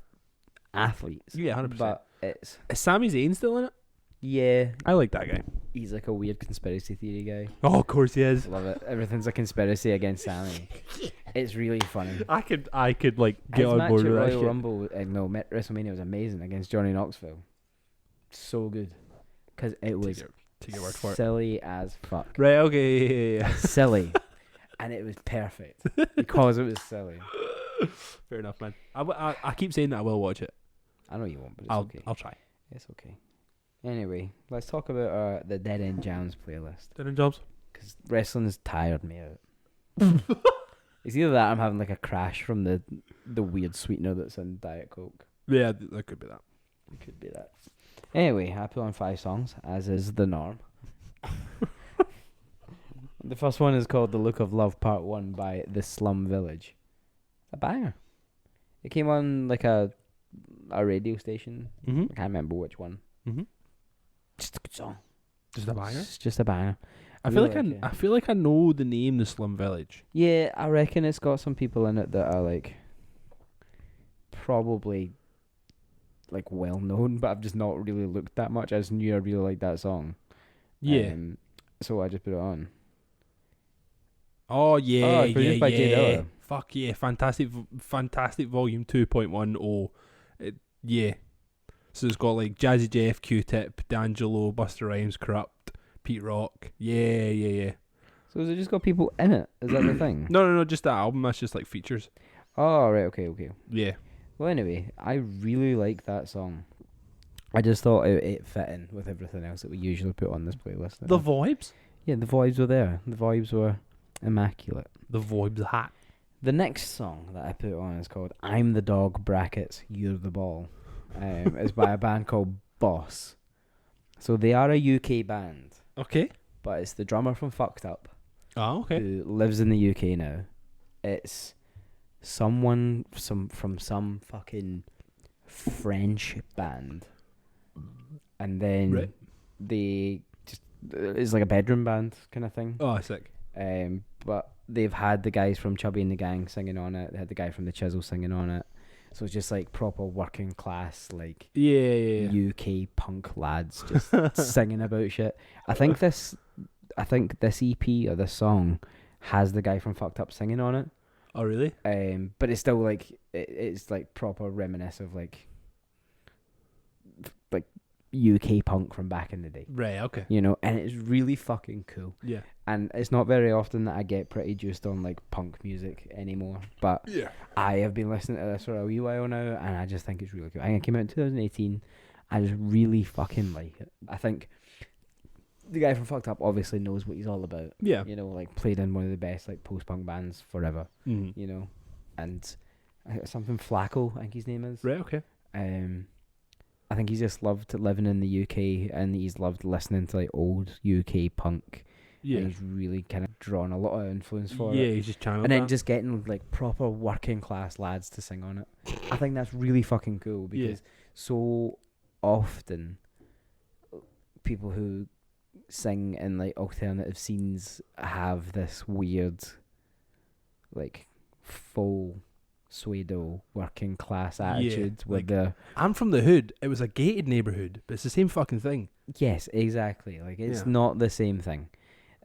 athletes. Yeah, 100%. But it's Is Sami Zayn still in it? yeah. I like that guy. He's like a weird conspiracy theory guy. Oh, of course he is. Love it. Everything's a conspiracy against Sammy. It's really funny. I could like get His on match board at with that Royal shit. Rumble, WrestleMania was amazing against Johnny Knoxville. So good. Because it was Take your word for it. silly as fuck. Right, okay, yeah. Silly. And it was perfect. Because it was silly. Fair enough, man. I keep saying that I will watch it. I know you won't, but it's okay. I'll try. It's okay. Anyway, let's talk about the Dead End Jams playlist. Dead End Jobs. Because wrestling's tired me out. It's either that or I'm having like a crash from the weird sweetener that's in Diet Coke. Yeah, that could be that. It could be that. Anyway, I put on 5 songs, as is the norm. The first one is called The Look of Love Part 1 by The Slum Village. A banger. It came on like a radio station. Mm-hmm. I can't remember which one. Mm-hmm. Just a good song. Just a banger. It's just a banger. I feel really like like it. I feel like I know the name The Slum Village. Yeah, I reckon it's got some people in it that are like probably like well known, but I've just not really looked that much. I just knew I really liked that song. Yeah. So I just put it on. Oh yeah, Oh, it's produced by Jay yeah. Dilla. Fuck yeah, fantastic volume 2.10. Yeah. So it's got like Jazzy Jeff, Q-Tip, D'Angelo, Busta Rhymes, Corrupt, Pete Rock. Yeah. So has it just got people in it? Is that the thing? No, just that album. That's just like features. Oh, right, okay. Yeah. Well, anyway, I really like that song. I just thought it fit in with everything else that we usually put on this playlist. The vibes. Yeah, the vibes were there. The vibes were immaculate. The vibes hot. The next song that I put on is called I'm the Dog brackets You're the Ball. It's by a band called Boss. So they are a UK band, Okay. but it's the drummer from Fucked Up Oh, okay. who lives in the UK now. It's someone from some fucking French band, and then Right. they just it's like a bedroom band kind of thing. Oh, sick. But they've had the guys from Chubby and the Gang singing on it. They had the guy from the Chisel singing on it. So it's just like proper working class, like Yeah. UK punk lads just singing about shit. I think this EP or this song has the guy from Fucked Up singing on it. Oh, really? But it's still like it's like proper reminiscent of like UK punk from back in the day, Right, okay. you know. And it's really fucking cool. Yeah. And it's not very often that I get pretty juiced on like punk music anymore, but Yeah. I have been listening to this for a wee while now, and I just think it's really cool. I think it came out in 2018. I just really fucking like it. I think the guy from Fucked Up obviously knows what he's all about. Yeah. You know, like played in one of the best like post-punk bands forever. Mm. You know, and something Flacco, I think his name is. Right, okay. I think he's just loved living in the UK, and he's loved listening to like old UK punk. Yeah. And he's really kind of drawn a lot of influence for Yeah, it. he's just channeled And then that. just getting like proper working class lads to sing on it. I think that's really fucking cool because so often people who sing in like alternative scenes have this weird like full pseudo working class attitude with like- the I'm from the hood. It was a gated neighborhood, but it's the same fucking thing. yes, exactly. Like it's Yeah. not the same thing.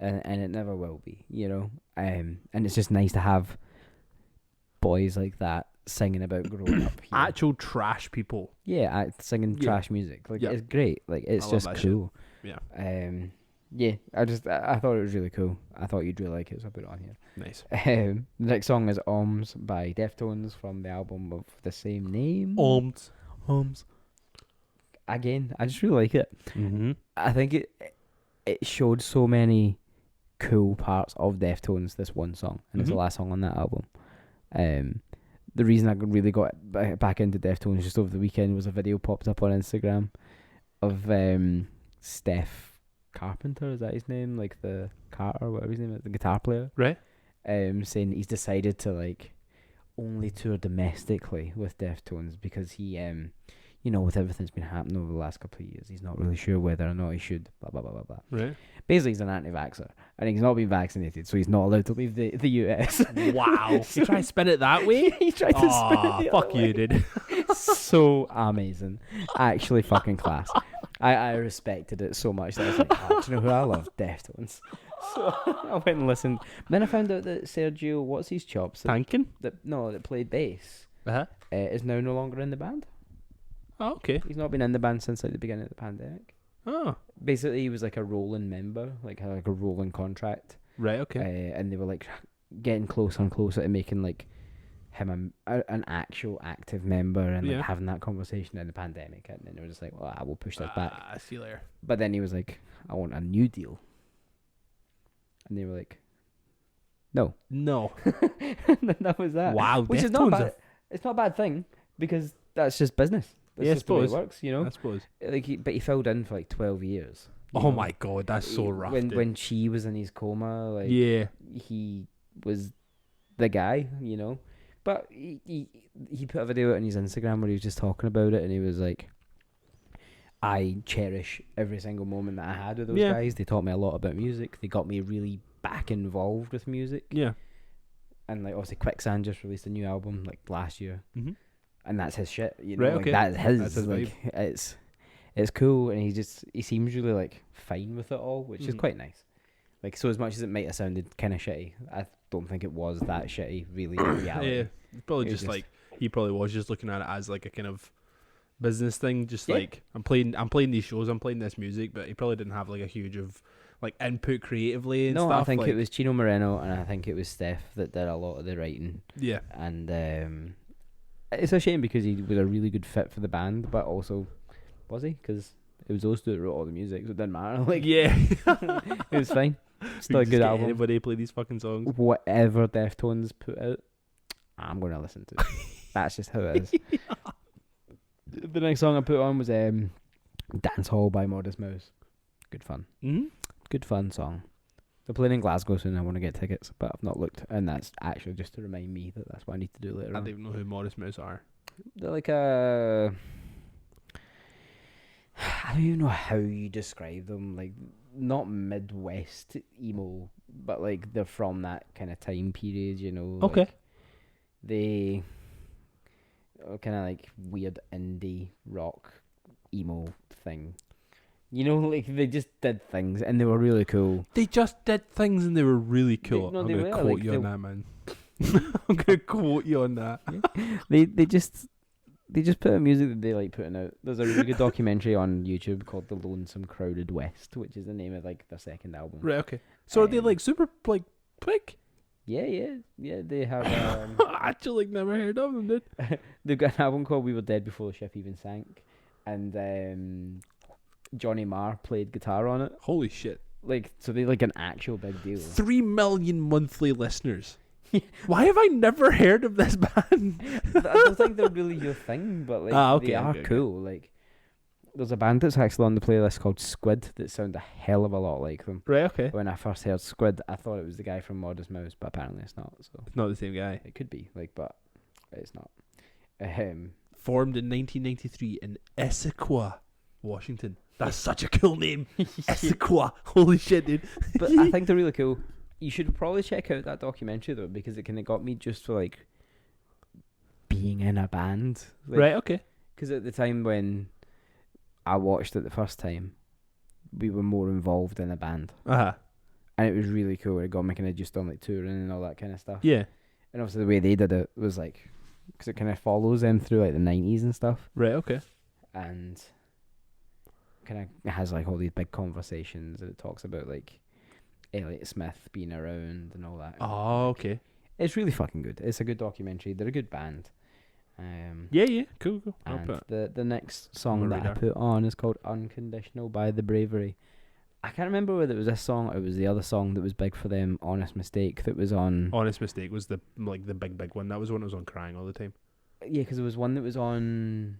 And it never will be, you know. And it's just nice to have boys like that singing about growing up. You know? Actual trash people. Yeah, singing Yeah. trash music. Like Yeah. it's great. Like it's I love just that shit. cool. Yeah. Yeah. I thought it was really cool. I thought you'd really like it, so I put it on here. Nice. The next song is Alms by Deftones from the album of the same name. Alms. Again, I just really like it. Mm-hmm. I think it showed so many cool parts of Deftones. This one song, and it's the Mhm. last song on that album. The reason I really got back into Deftones just over the weekend was a video popped up on Instagram of Steph Carpenter, is that his name? Like the Carter, whatever his name is, the guitar player. Right. Saying he's decided to like only tour domestically with Deftones because he with everything that's been happening over the last couple of years, he's not really sure whether or not he should blah blah blah blah blah. Right. Basically, he's an anti-vaxxer and he's not been vaccinated, so he's not allowed to leave the US. Wow. You try to spin it that way? He tried to spin Aw, it the fuck other you, way. dude. So amazing, actually fucking class. I respected it so much that I was like, do you know who I love? Deftones. So I went and listened. Then I found out that Sergio, what's his chops? Tankin? That played bass, Uh-huh. is now no longer in the band. Oh, okay. He's not been in the band since like the beginning of the pandemic. Oh. Basically, he was like a rolling member, like a rolling contract. Right, okay. And they were like getting closer and closer to making like him an actual active member and like Yeah. having that conversation in the pandemic. And then they were just like, well, I will push this back. I see you later. But then he was like, I want a new deal. And they were like, no. No. And then that was that. Wow. Which is not Deftones bad. It's not a bad thing because that's just business. That's Yeah, I just the way it suppose. works, you know. I suppose. But he filled in for like 12 years. you Oh know. my god, that's so rough. When dude. when she was in his coma, like yeah. he was the guy, you know. But he put a video out on his Instagram where he was just talking about it, and he was like, I cherish every single moment that I had with those Yeah. guys. They taught me a lot about music. They got me really back involved with music. Yeah. And like obviously Quicksand just released a new album like last year. Mm-hmm. And that's his shit, you know. Right, like okay. that's his. That's his like it's cool, and he seems really like fine with it all, which is Mhm. quite nice. Like, so as much as it might have sounded kind of shitty, I don't think it was that shitty really in reality. Yeah. Probably It was just just- like he probably was just looking at it as like a kind of business thing, just Yeah. like I'm playing these shows, I'm playing this music, but he probably didn't have like a huge of like input creatively and No, stuff. I think like, it was Chino Moreno and I think it was Steph that did a lot of the writing. Yeah. And it's a shame because he was a really good fit for the band, but also was he? Because it was those two that wrote all the music, so it didn't matter. Like, Yeah. it was fine. Still We a just good get album. Anybody play these fucking songs? Whatever Deftones put out, I'm gonna listen to. That's just how it is. The next song I put on was Dance Hall by Modest Mouse. Good fun. Mm-hmm. Good fun song. They're playing in Glasgow soon. I want to get tickets, but I've not looked. And that's actually just to remind me that that's what I need to do later I on. don't even know who Modest Mouse are. They're like a... I don't even know how you describe them. Like, not Midwest emo, but like they're from that kind of time period, you know. Okay. Like, they are kind of like weird indie rock emo thing. You know, like they just did things and they were really cool. They just did things and they were really cool. no, I'm they gonna were, quote like, you they- on that, man. I'm gonna quote you on that. They just put out music that they like putting out. There's a really good documentary on YouTube called The Lonesome Crowded West, which is the name of like their second album. Right. Okay. So are they Um, like super like quick? Yeah. They have I actually like never heard of them, dude. they've got an album called We Were Dead Before the Ship Even Sank, and Johnny Marr played guitar on it. Holy shit! Like, so they like an actual big deal. 3 million monthly listeners. Why have I never heard of this band? I don't think they're really your thing, but like Okay, they are okay. cool. Like, there's a band that's actually on the playlist called Squid that sound a hell of a lot like them. Right. Okay. When I first heard Squid, I thought it was the guy from Modest Mouse, but apparently it's not. So Not the same guy. it could be, like, but it's not. Formed in 1993 in Issaquah, Washington. That's such a cool name. Issaquah. Holy shit, dude. But I think they're really cool. You should probably check out that documentary though, because it kind of got me just for like being in a band. Like, Right. Okay. Because at the time when I watched it the first time, we were more involved in a band, Uh-huh. and it was really cool. It got me kind of just on like touring and all that kind of stuff. Yeah. And obviously the way they did it was like, because it kind of follows them through like the 90s and stuff, Right. Okay. and kind of has like all these big conversations, and it talks about like Elliott Smith being around and all that. Oh, okay. It's really fucking good. It's a good documentary. They're a good band. Yeah. Yeah. Cool. I'll And put. the next On song my that I radar. put on is called Unconditional by the Bravery. I can't remember whether it was this song or it was the other song that was big for them, Honest Mistake, that was on... Honest Mistake was the big one. That was the one that was on Crying All the Time. Yeah, because there was one that was on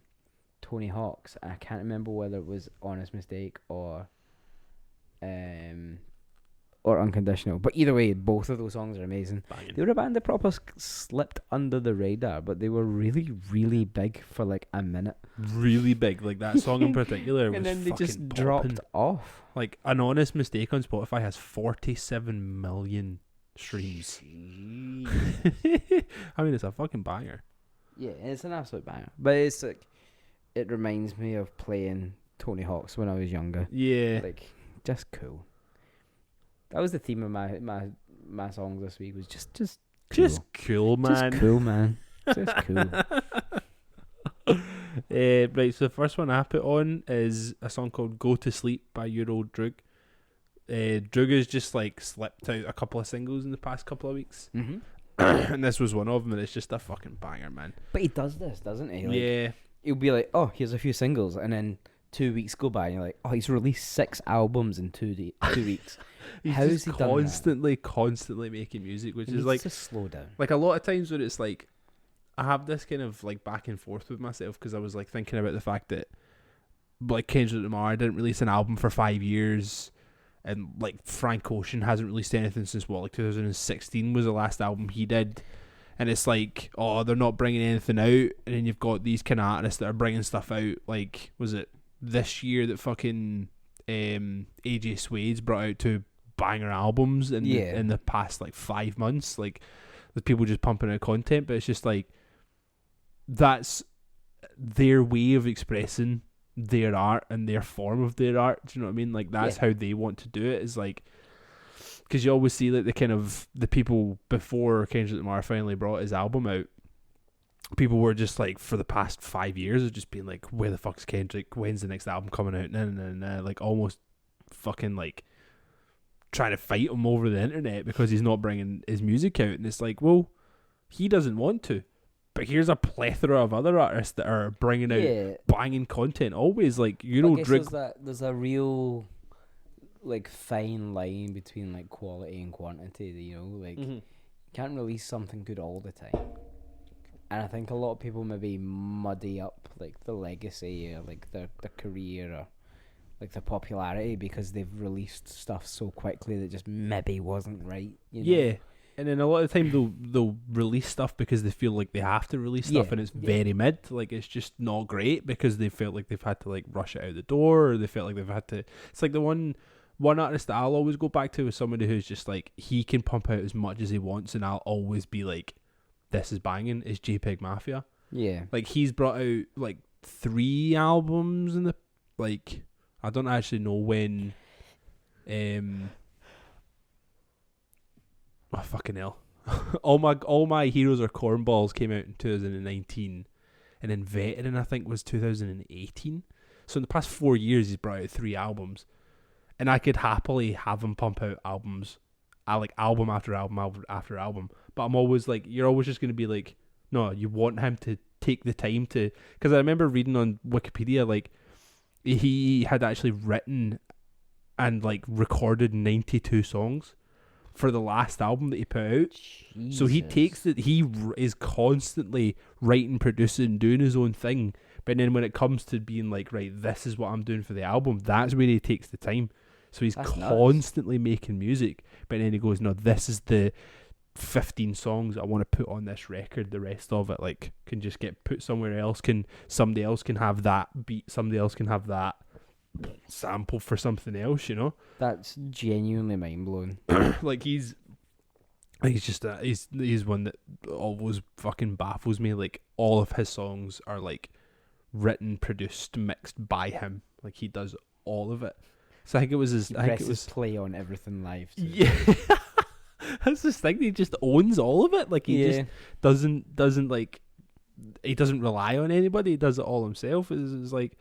Tony Hawk's, and I can't remember whether it was Honest Mistake or Unconditional. But either way, both of those songs are amazing. Banging. They were a band that proper slipped under the radar, but they were really, really big for like a minute. Really big, like that song in particular was And then they just fucking dropped popping. off. Like, An Honest Mistake on Spotify has 47 million streams. I mean, it's a fucking banger. Yeah, it's an absolute banger. But it's like, it reminds me of playing Tony Hawk's when I was younger. Yeah. Like, just cool. That was the theme of my songs this week, was just cool. Just cool, man. Just cool, man. Just cool. Right, so the first one I put on is a song called Go to Sleep by your old Drug. Drug has just like slipped out a couple of singles in the past couple of weeks. Mm-hmm. And this was one of them, and it's just a fucking banger, man. But he does this, doesn't he? Like, yeah. He'll be like, oh, here's a few singles, and then 2 weeks go by, and you're like, oh, he's released 6 albums in 2 weeks. He's How just has he done that? constantly making music, which He is needs like to slow down. a lot of times when it's like, I have this kind of like back and forth with myself, because I was like thinking about the fact that like Kendrick Lamar didn't release an album for 5 years, and like Frank Ocean hasn't released anything since like 2016 was the last album he did. And it's like, oh, they're not bringing anything out, and then you've got these kind of artists that are bringing stuff out. Like, was it this year that fucking AJ Suede's brought out 2 banger albums in the past like 5 months? Like, the people just pumping out content, but it's just like, that's their way of expressing their art and their form of their art. Do you know what I mean? Like, that's how they want to do it. Is like, because you always see like the people before Kendrick Lamar finally brought his album out, people were just like, for the past 5 years have just been like, where the fuck's Kendrick? When's the next album coming out? And like almost fucking like trying to fight him over the internet because he's not bringing his music out. And it's like, well, he doesn't want to, but here's a plethora of other artists that are bringing out banging content always. Like, you know, there's a real like fine line between like quality and quantity, you know, like you can't release something good all the time. And I think a lot of people maybe muddy up like the legacy or like their career or like the popularity because they've released stuff so quickly that just maybe wasn't right, you know? Yeah. And then a lot of the time they'll release stuff because they feel like they have to release stuff, and it's very mid. Like, it's just not great because they felt like they've had to like rush it out the door, or they felt like they've had to. It's like the one artist that I'll always go back to is somebody who's just like, he can pump out as much as he wants, and I'll always be like, this is banging. Is JPEG Mafia? Yeah. Like, he's brought out like 3 albums in the like, I don't actually know when. Oh, fucking hell. all my Heroes Are Cornballs came out in 2019, and then Veteran I think was 2018. So in the past 4 years he's brought out 3 albums, and I could happily have him pump out albums. I like album after album after album, but I'm always like, you're always just going to be like, no, you want him to take the time to, because I remember reading on Wikipedia like he had actually written and like recorded 92 songs for the last album that he put out. Jesus. So he takes it, he is constantly writing, producing, doing his own thing, but then when it comes to being like, right, this is what I'm doing for the album, that's where he takes the time. So he's constantly making music, but then he goes, no, this is the 15 songs I want to put on this record. The rest of it like can just get put somewhere else. Somebody else can have that beat, somebody else can have that sample for something else, you know? That's genuinely mind blowing. Like, he's one that always fucking baffles me. Like, all of his songs are like written, produced, mixed by him. Like, he does all of it. So I think it was his. I think it was play on everything live too. Yeah. That's this thing. He just owns all of it. Like, he just doesn't like. He doesn't rely on anybody. He does it all himself. It's like,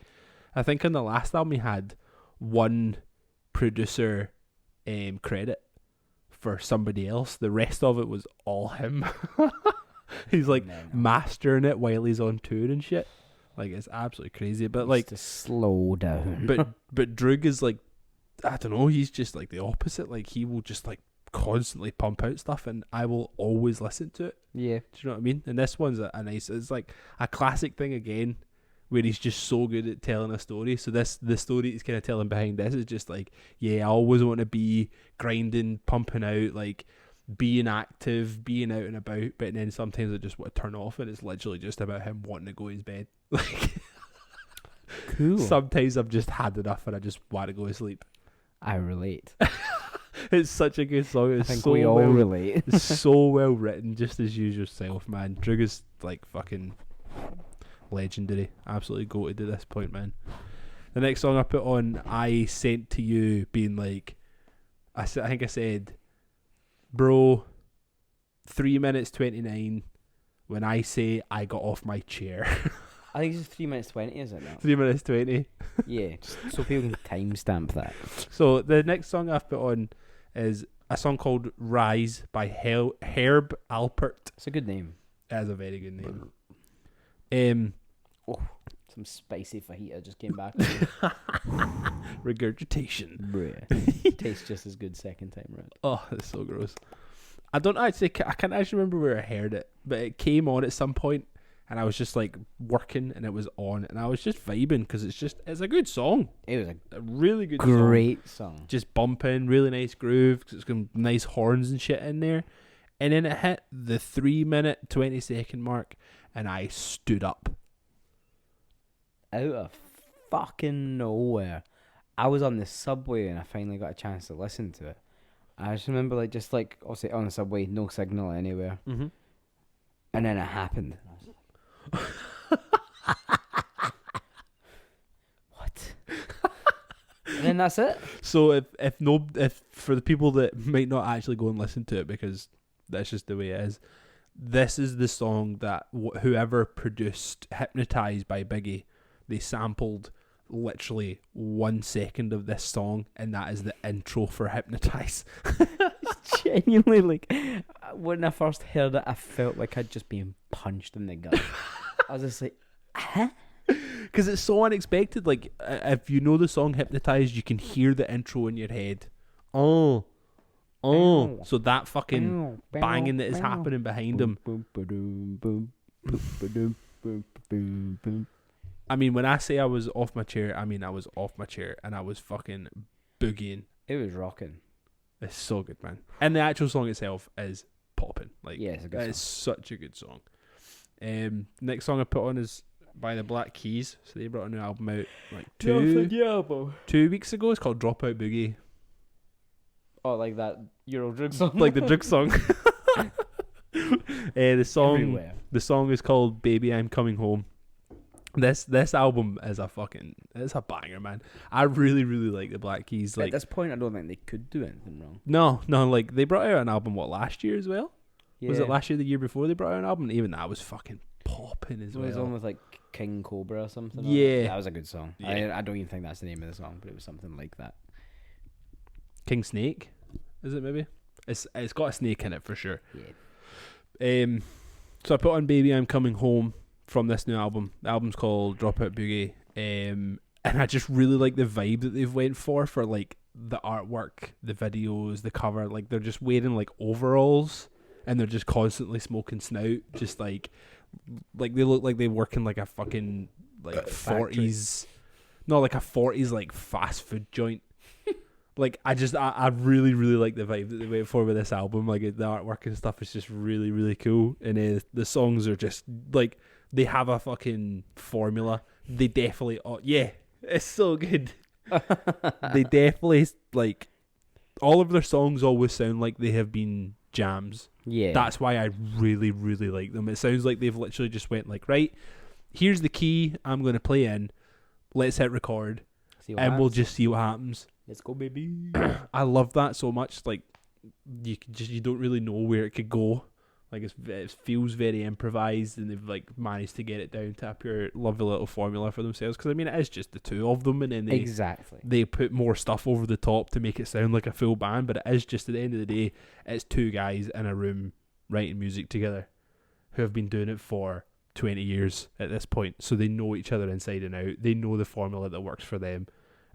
I think on the last album he had one producer credit for somebody else. The rest of it was all him. He's like mastering it while he's on tour and shit. Like, it's absolutely crazy. But like, to slow down. but Droog is like I don't know, he's just like the opposite. Like, he will just like constantly pump out stuff, and I will always listen to it. Yeah. Do you know what I mean? And this one's a nice, it's like a classic thing again, where he's just so good at telling a story. So the story he's kind of telling behind this is just like, yeah, I always want to be grinding, pumping out, like being active, being out and about, but then sometimes I just want to turn off, and it's literally just about him wanting to go to his bed. Like, Cool. sometimes I've just had enough and I just want to go to sleep. I relate. It's such a good song. It's I think so we all well, relate. it's so well written, just as you yourself, man. Drug is like fucking legendary. Absolutely goated at this point, man. The next song I put on, I sent to you, being like, I think I said, bro, 3 minutes 29 when I say I got off my chair. I think it's 3 minutes 20, is it now? 3 minutes 20. Yeah, just so people can timestamp that. So the next song I've put on is a song called Rise by Herb Alpert. It's a good name. It has a very good name. Some spicy fajita just came back. Regurgitation. Bruh. Tastes just as good second time round. Oh, that's so gross. I can't actually remember where I heard it, but it came on at some point, and I was just like working, and it was on, and I was just vibing because it's a good song. It was A really good great song. Just bumping, really nice groove, 'cause it's got nice horns and shit in there. And then it hit the 3 minute 20-second mark, and I stood up. Out of fucking nowhere. I was on the subway and I finally got a chance to listen to it. I just remember obviously on the subway, no signal anywhere. Mm-hmm. And then it happened. What? And then that's it. So if for the people that might not actually go and listen to it, because that's just the way it is, this is the song that whoever produced "Hypnotized" by Biggie, they sampled literally 1 second of this song, and that is the intro for "Hypnotize." Genuinely, like, when I first heard it, I felt like I'd just been punched in the gut. I was just like, huh? Because it's so unexpected. Like, if you know the song "Hypnotized," you can hear the intro in your head. Oh. So that fucking banging that is happening behind him. I mean, when I say I was off my chair, I mean I was off my chair and I was fucking boogieing. It was rocking. It's so good, man. And the actual song itself is popping. Like, yeah, it's a good it's song. such a good song. Next song I put on is by the Black Keys. So they brought a new album out like 2 weeks ago. It's called Dropout Boogie. Oh, like that Euro drug song? Like the drug song. The song is called Baby I'm Coming Home. This album is it's a banger, man. I really, really like the Black Keys. Like, at this point, I don't think they could do anything wrong. No, like they brought out an album last year as well? Yeah. Was it last year, the year before they brought out an album? And even that was fucking popping as It well. was on with like King Cobra or something. Yeah. That was a good song. Yeah. I don't even think that's the name of the song, but it was something like that. King Snake, is it maybe? It's got a snake in it for sure. Yeah. So I put on Baby I'm Coming Home from this new album. The album's called Dropout Boogie. And I just really like the vibe that they've went for like the artwork, the videos, the cover. Like, they're just wearing like overalls and they're just constantly smoking snout. Just like they look like they work in like a fucking like 40s, not like a 40s like fast food joint. Like, I really, really like the vibe that they went for with this album. Like, the artwork and stuff is just really, really cool. And the songs are just, like, they have a fucking formula. They definitely, it's so good. They definitely, like, all of their songs always sound like they have been jams. Yeah. That's why I really, really like them. It sounds like they've literally just went like, right, here's the key I'm going to play in. Let's hit record. We'll just see what happens. Let's go, baby. I love that so much. Like, you don't really know where it could go. Like, it feels very improvised, and they've like managed to get it down to a pure lovely little formula for themselves. Because I mean, it is just the two of them, and then they put more stuff over the top to make it sound like a full band. But it is just, at the end of the day, it's two guys in a room writing music together who have been doing it for 20 years at this point. So they know each other inside and out. They know the formula that works for them.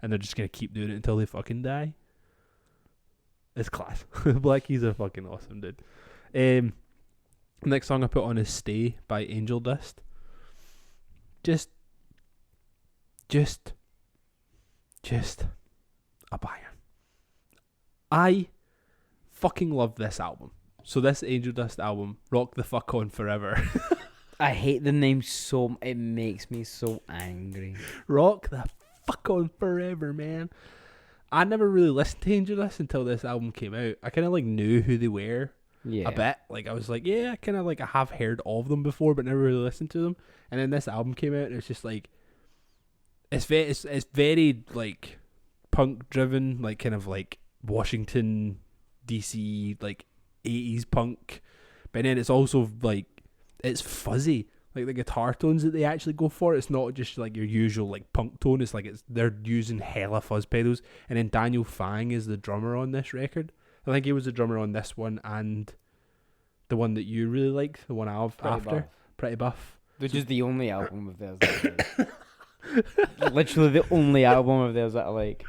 and they're just gonna keep doing it until they fucking die. It's class. Black Keys are fucking awesome, dude. Next song I put on is "Stay" by Angel Dust. Just a banger. I fucking love this album. So this Angel Dust album, Rock the Fuck On Forever. I hate the name so. It makes me so angry. Rock the fuck on forever, man. I never really listened to Angel Dust until this album came out. I kind of like knew who they were Yeah. a bit. Like I was like, yeah, I kind of like I have heard of them before, but never really listened to them. And then this album came out, and it's just like, it's very like punk driven, like kind of like Washington DC like 80s punk. But then it's also like, it's fuzzy. Like the guitar tones that they actually go for, it's not just like your usual like punk tone. It's like they're using hella fuzz pedals. And then Daniel Fang is the drummer on this record. I think he was the drummer on this one and the one that you really liked, the one Pretty Buff. Which is the only album of theirs that I like. Literally the only album of theirs that I like.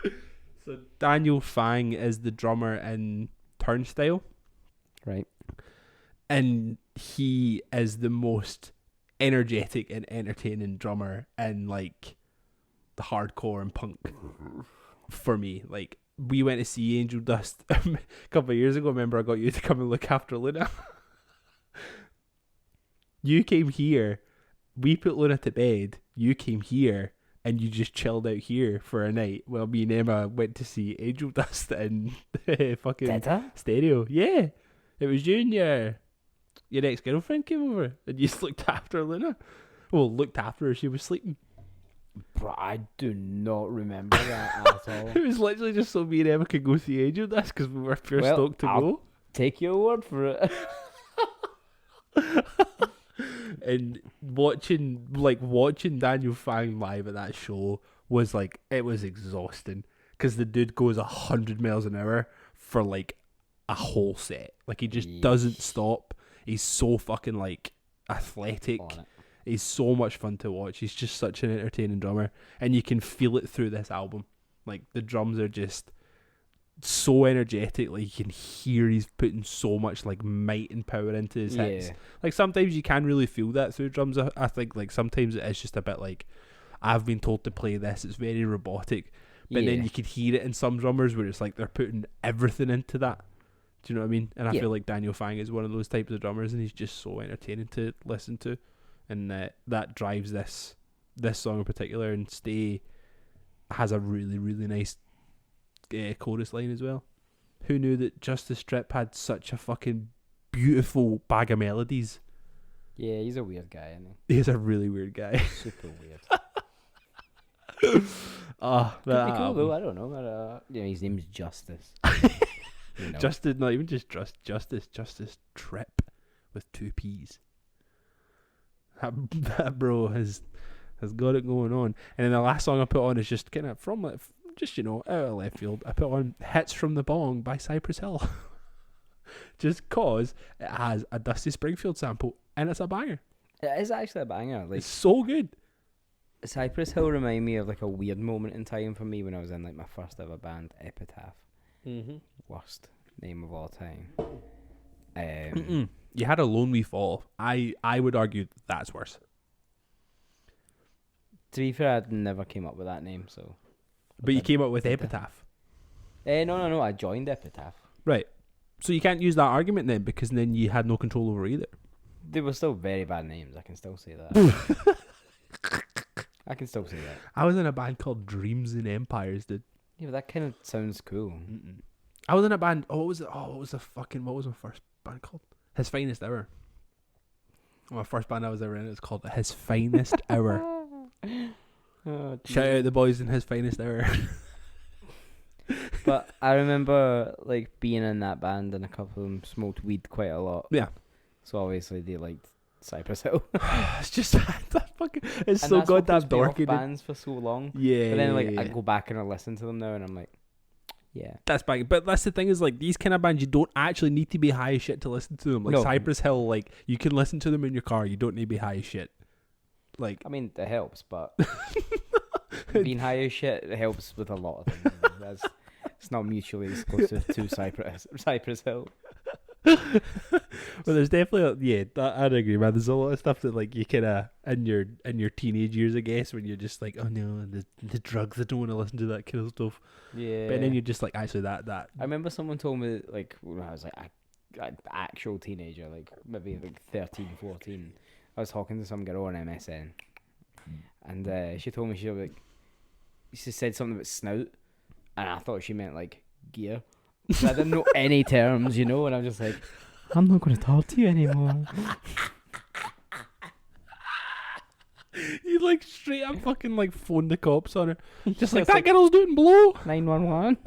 So Daniel Fang is the drummer in Turnstile. Right. And he is the most energetic and entertaining drummer in like the hardcore and punk for me. Like we went to see Angel Dust a couple of years ago. Remember I got you to come and look after Luna? You came here, we put Luna to bed, you came here and you just chilled out here for a night while me and Emma went to see Angel Dust in fucking stereo. Yeah, it was you and your ex-girlfriend came over and you just looked after Luna. Well, looked after her, she was sleeping. Bro, I do not remember that at all. It was literally just so me and Emma could go see Angel Dust because we were pure stoked to go. Take your word for it. And watching Daniel Fang live at that show was like, it was exhausting because the dude goes 100 miles an hour for like a whole set. Like he just doesn't stop. He's so fucking like athletic. He's so much fun to watch. He's just such an entertaining drummer, and you can feel it through this album. Like the drums are just so energetic. Like you can hear he's putting so much like might and power into his hits. Like sometimes you can really feel that through drums. I think like sometimes it is just a bit like, I've been told to play this. It's very robotic, but then you can hear it in some drummers where it's like they're putting everything into that. Do you know what I mean? And I feel like Daniel Fang is one of those types of drummers, and he's just so entertaining to listen to, and that drives this song in particular. And Stay has a really, really nice chorus line as well. Who knew that Justice Strip had such a fucking beautiful bag of melodies? Yeah, he's a weird guy, isn't he? He's a really weird guy. Super weird. That Could be cool though, I don't know. But, his name's Justice. You know. Justice, not even just Justice Trip with 2 P's. That bro has got it going on. And then the last song I put on is just kind of from like, just out of left field. I put on "Hits from the Bong" by Cypress Hill, just cause it has a Dusty Springfield sample and it's a banger. It is actually a banger. Like, it's so good. Cypress Hill remind me of like a weird moment in time for me when I was in like my first ever band, Epitaph. Worst name of all time. You had a Lone We Fall. I would argue that's worse. To be fair, I never came up with that name, so. But you came up with Epitaph. No. I joined Epitaph. Right. So you can't use that argument then, because then you had no control over either. They were still very bad names. I can still say that. I can still say that. I was in a band called Dreams and Empires, dude. Yeah, but that kind of sounds cool. I was in a band. What was my first band called? His Finest Hour. My first band I was ever in, it's called His Finest Hour. Oh, shout out the boys in His Finest Hour. But I remember like being in that band, and a couple of them smoked weed quite a lot. Yeah. So obviously they liked Cypress Hill. It's just that fucking. It's and so goddamn dorky. Bands for so long. Yeah. But then like I go back and I listen to them now, and I'm like, yeah, that's bang. But that's the thing is like these kind of bands, you don't actually need to be high as shit to listen to them. Like no. Cypress Hill, like you can listen to them in your car. You don't need to be high as shit. Like I mean, it helps, but being high as shit helps with a lot of things. It's not mutually exclusive to Cypress Hill. Well, there's definitely I'd agree, man. There's a lot of stuff that like you kind of in your teenage years, I guess, when you're just like, oh no, the drugs. I don't want to listen to that kind of stuff. Yeah. But then you're just like, actually, that. I remember someone told me like when I was like an actual teenager, like maybe like 13, 14. I was talking to some girl on MSN, and she told me she said something about snout, and I thought she meant like gear. So I didn't know any terms, and I'm just like, I'm not going to talk to you anymore. You like straight up fucking like phone the cops on her. Just like, that girl's doing blow. 911.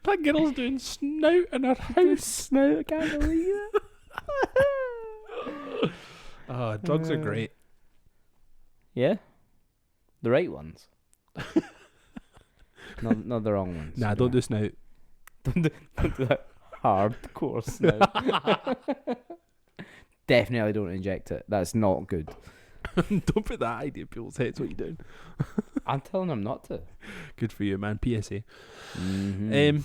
That girl's doing snout in her house. Snout, I can't believe it. Oh, drugs are great. Yeah? The right ones. Not the wrong ones. Nah, don't do snout. Don't do that hardcore snout. Definitely don't inject it. That's not good. Don't put that idea in people's heads. What you doing? I'm telling them not to. Good for you, man. PSA. Mm-hmm.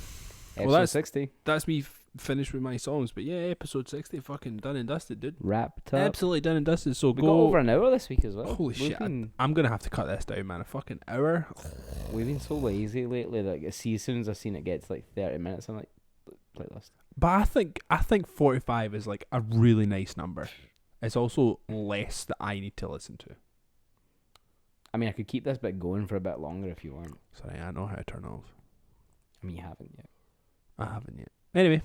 Well, that's 60. That's me finished with my songs. But yeah, episode 60, fucking done and dusted, dude. Wrapped up. Absolutely done and dusted. So We got over an hour this week as well. Holy shit! I'm gonna have to cut this down, man. A fucking hour. We've been so lazy lately. Like, as soon as I've seen it get to like 30 minutes, I'm like, playlist. But I think 45 is like a really nice number. It's also less that I need to listen to. I mean, I could keep this bit going for a bit longer if you want. Sorry, I know how to turn off. I mean, you haven't yet. I haven't yet. Anyway,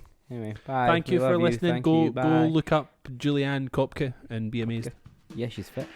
bye. Thank you for listening. Go Bye. look up Julianne Kopke and be amazed. Yeah, she's fit.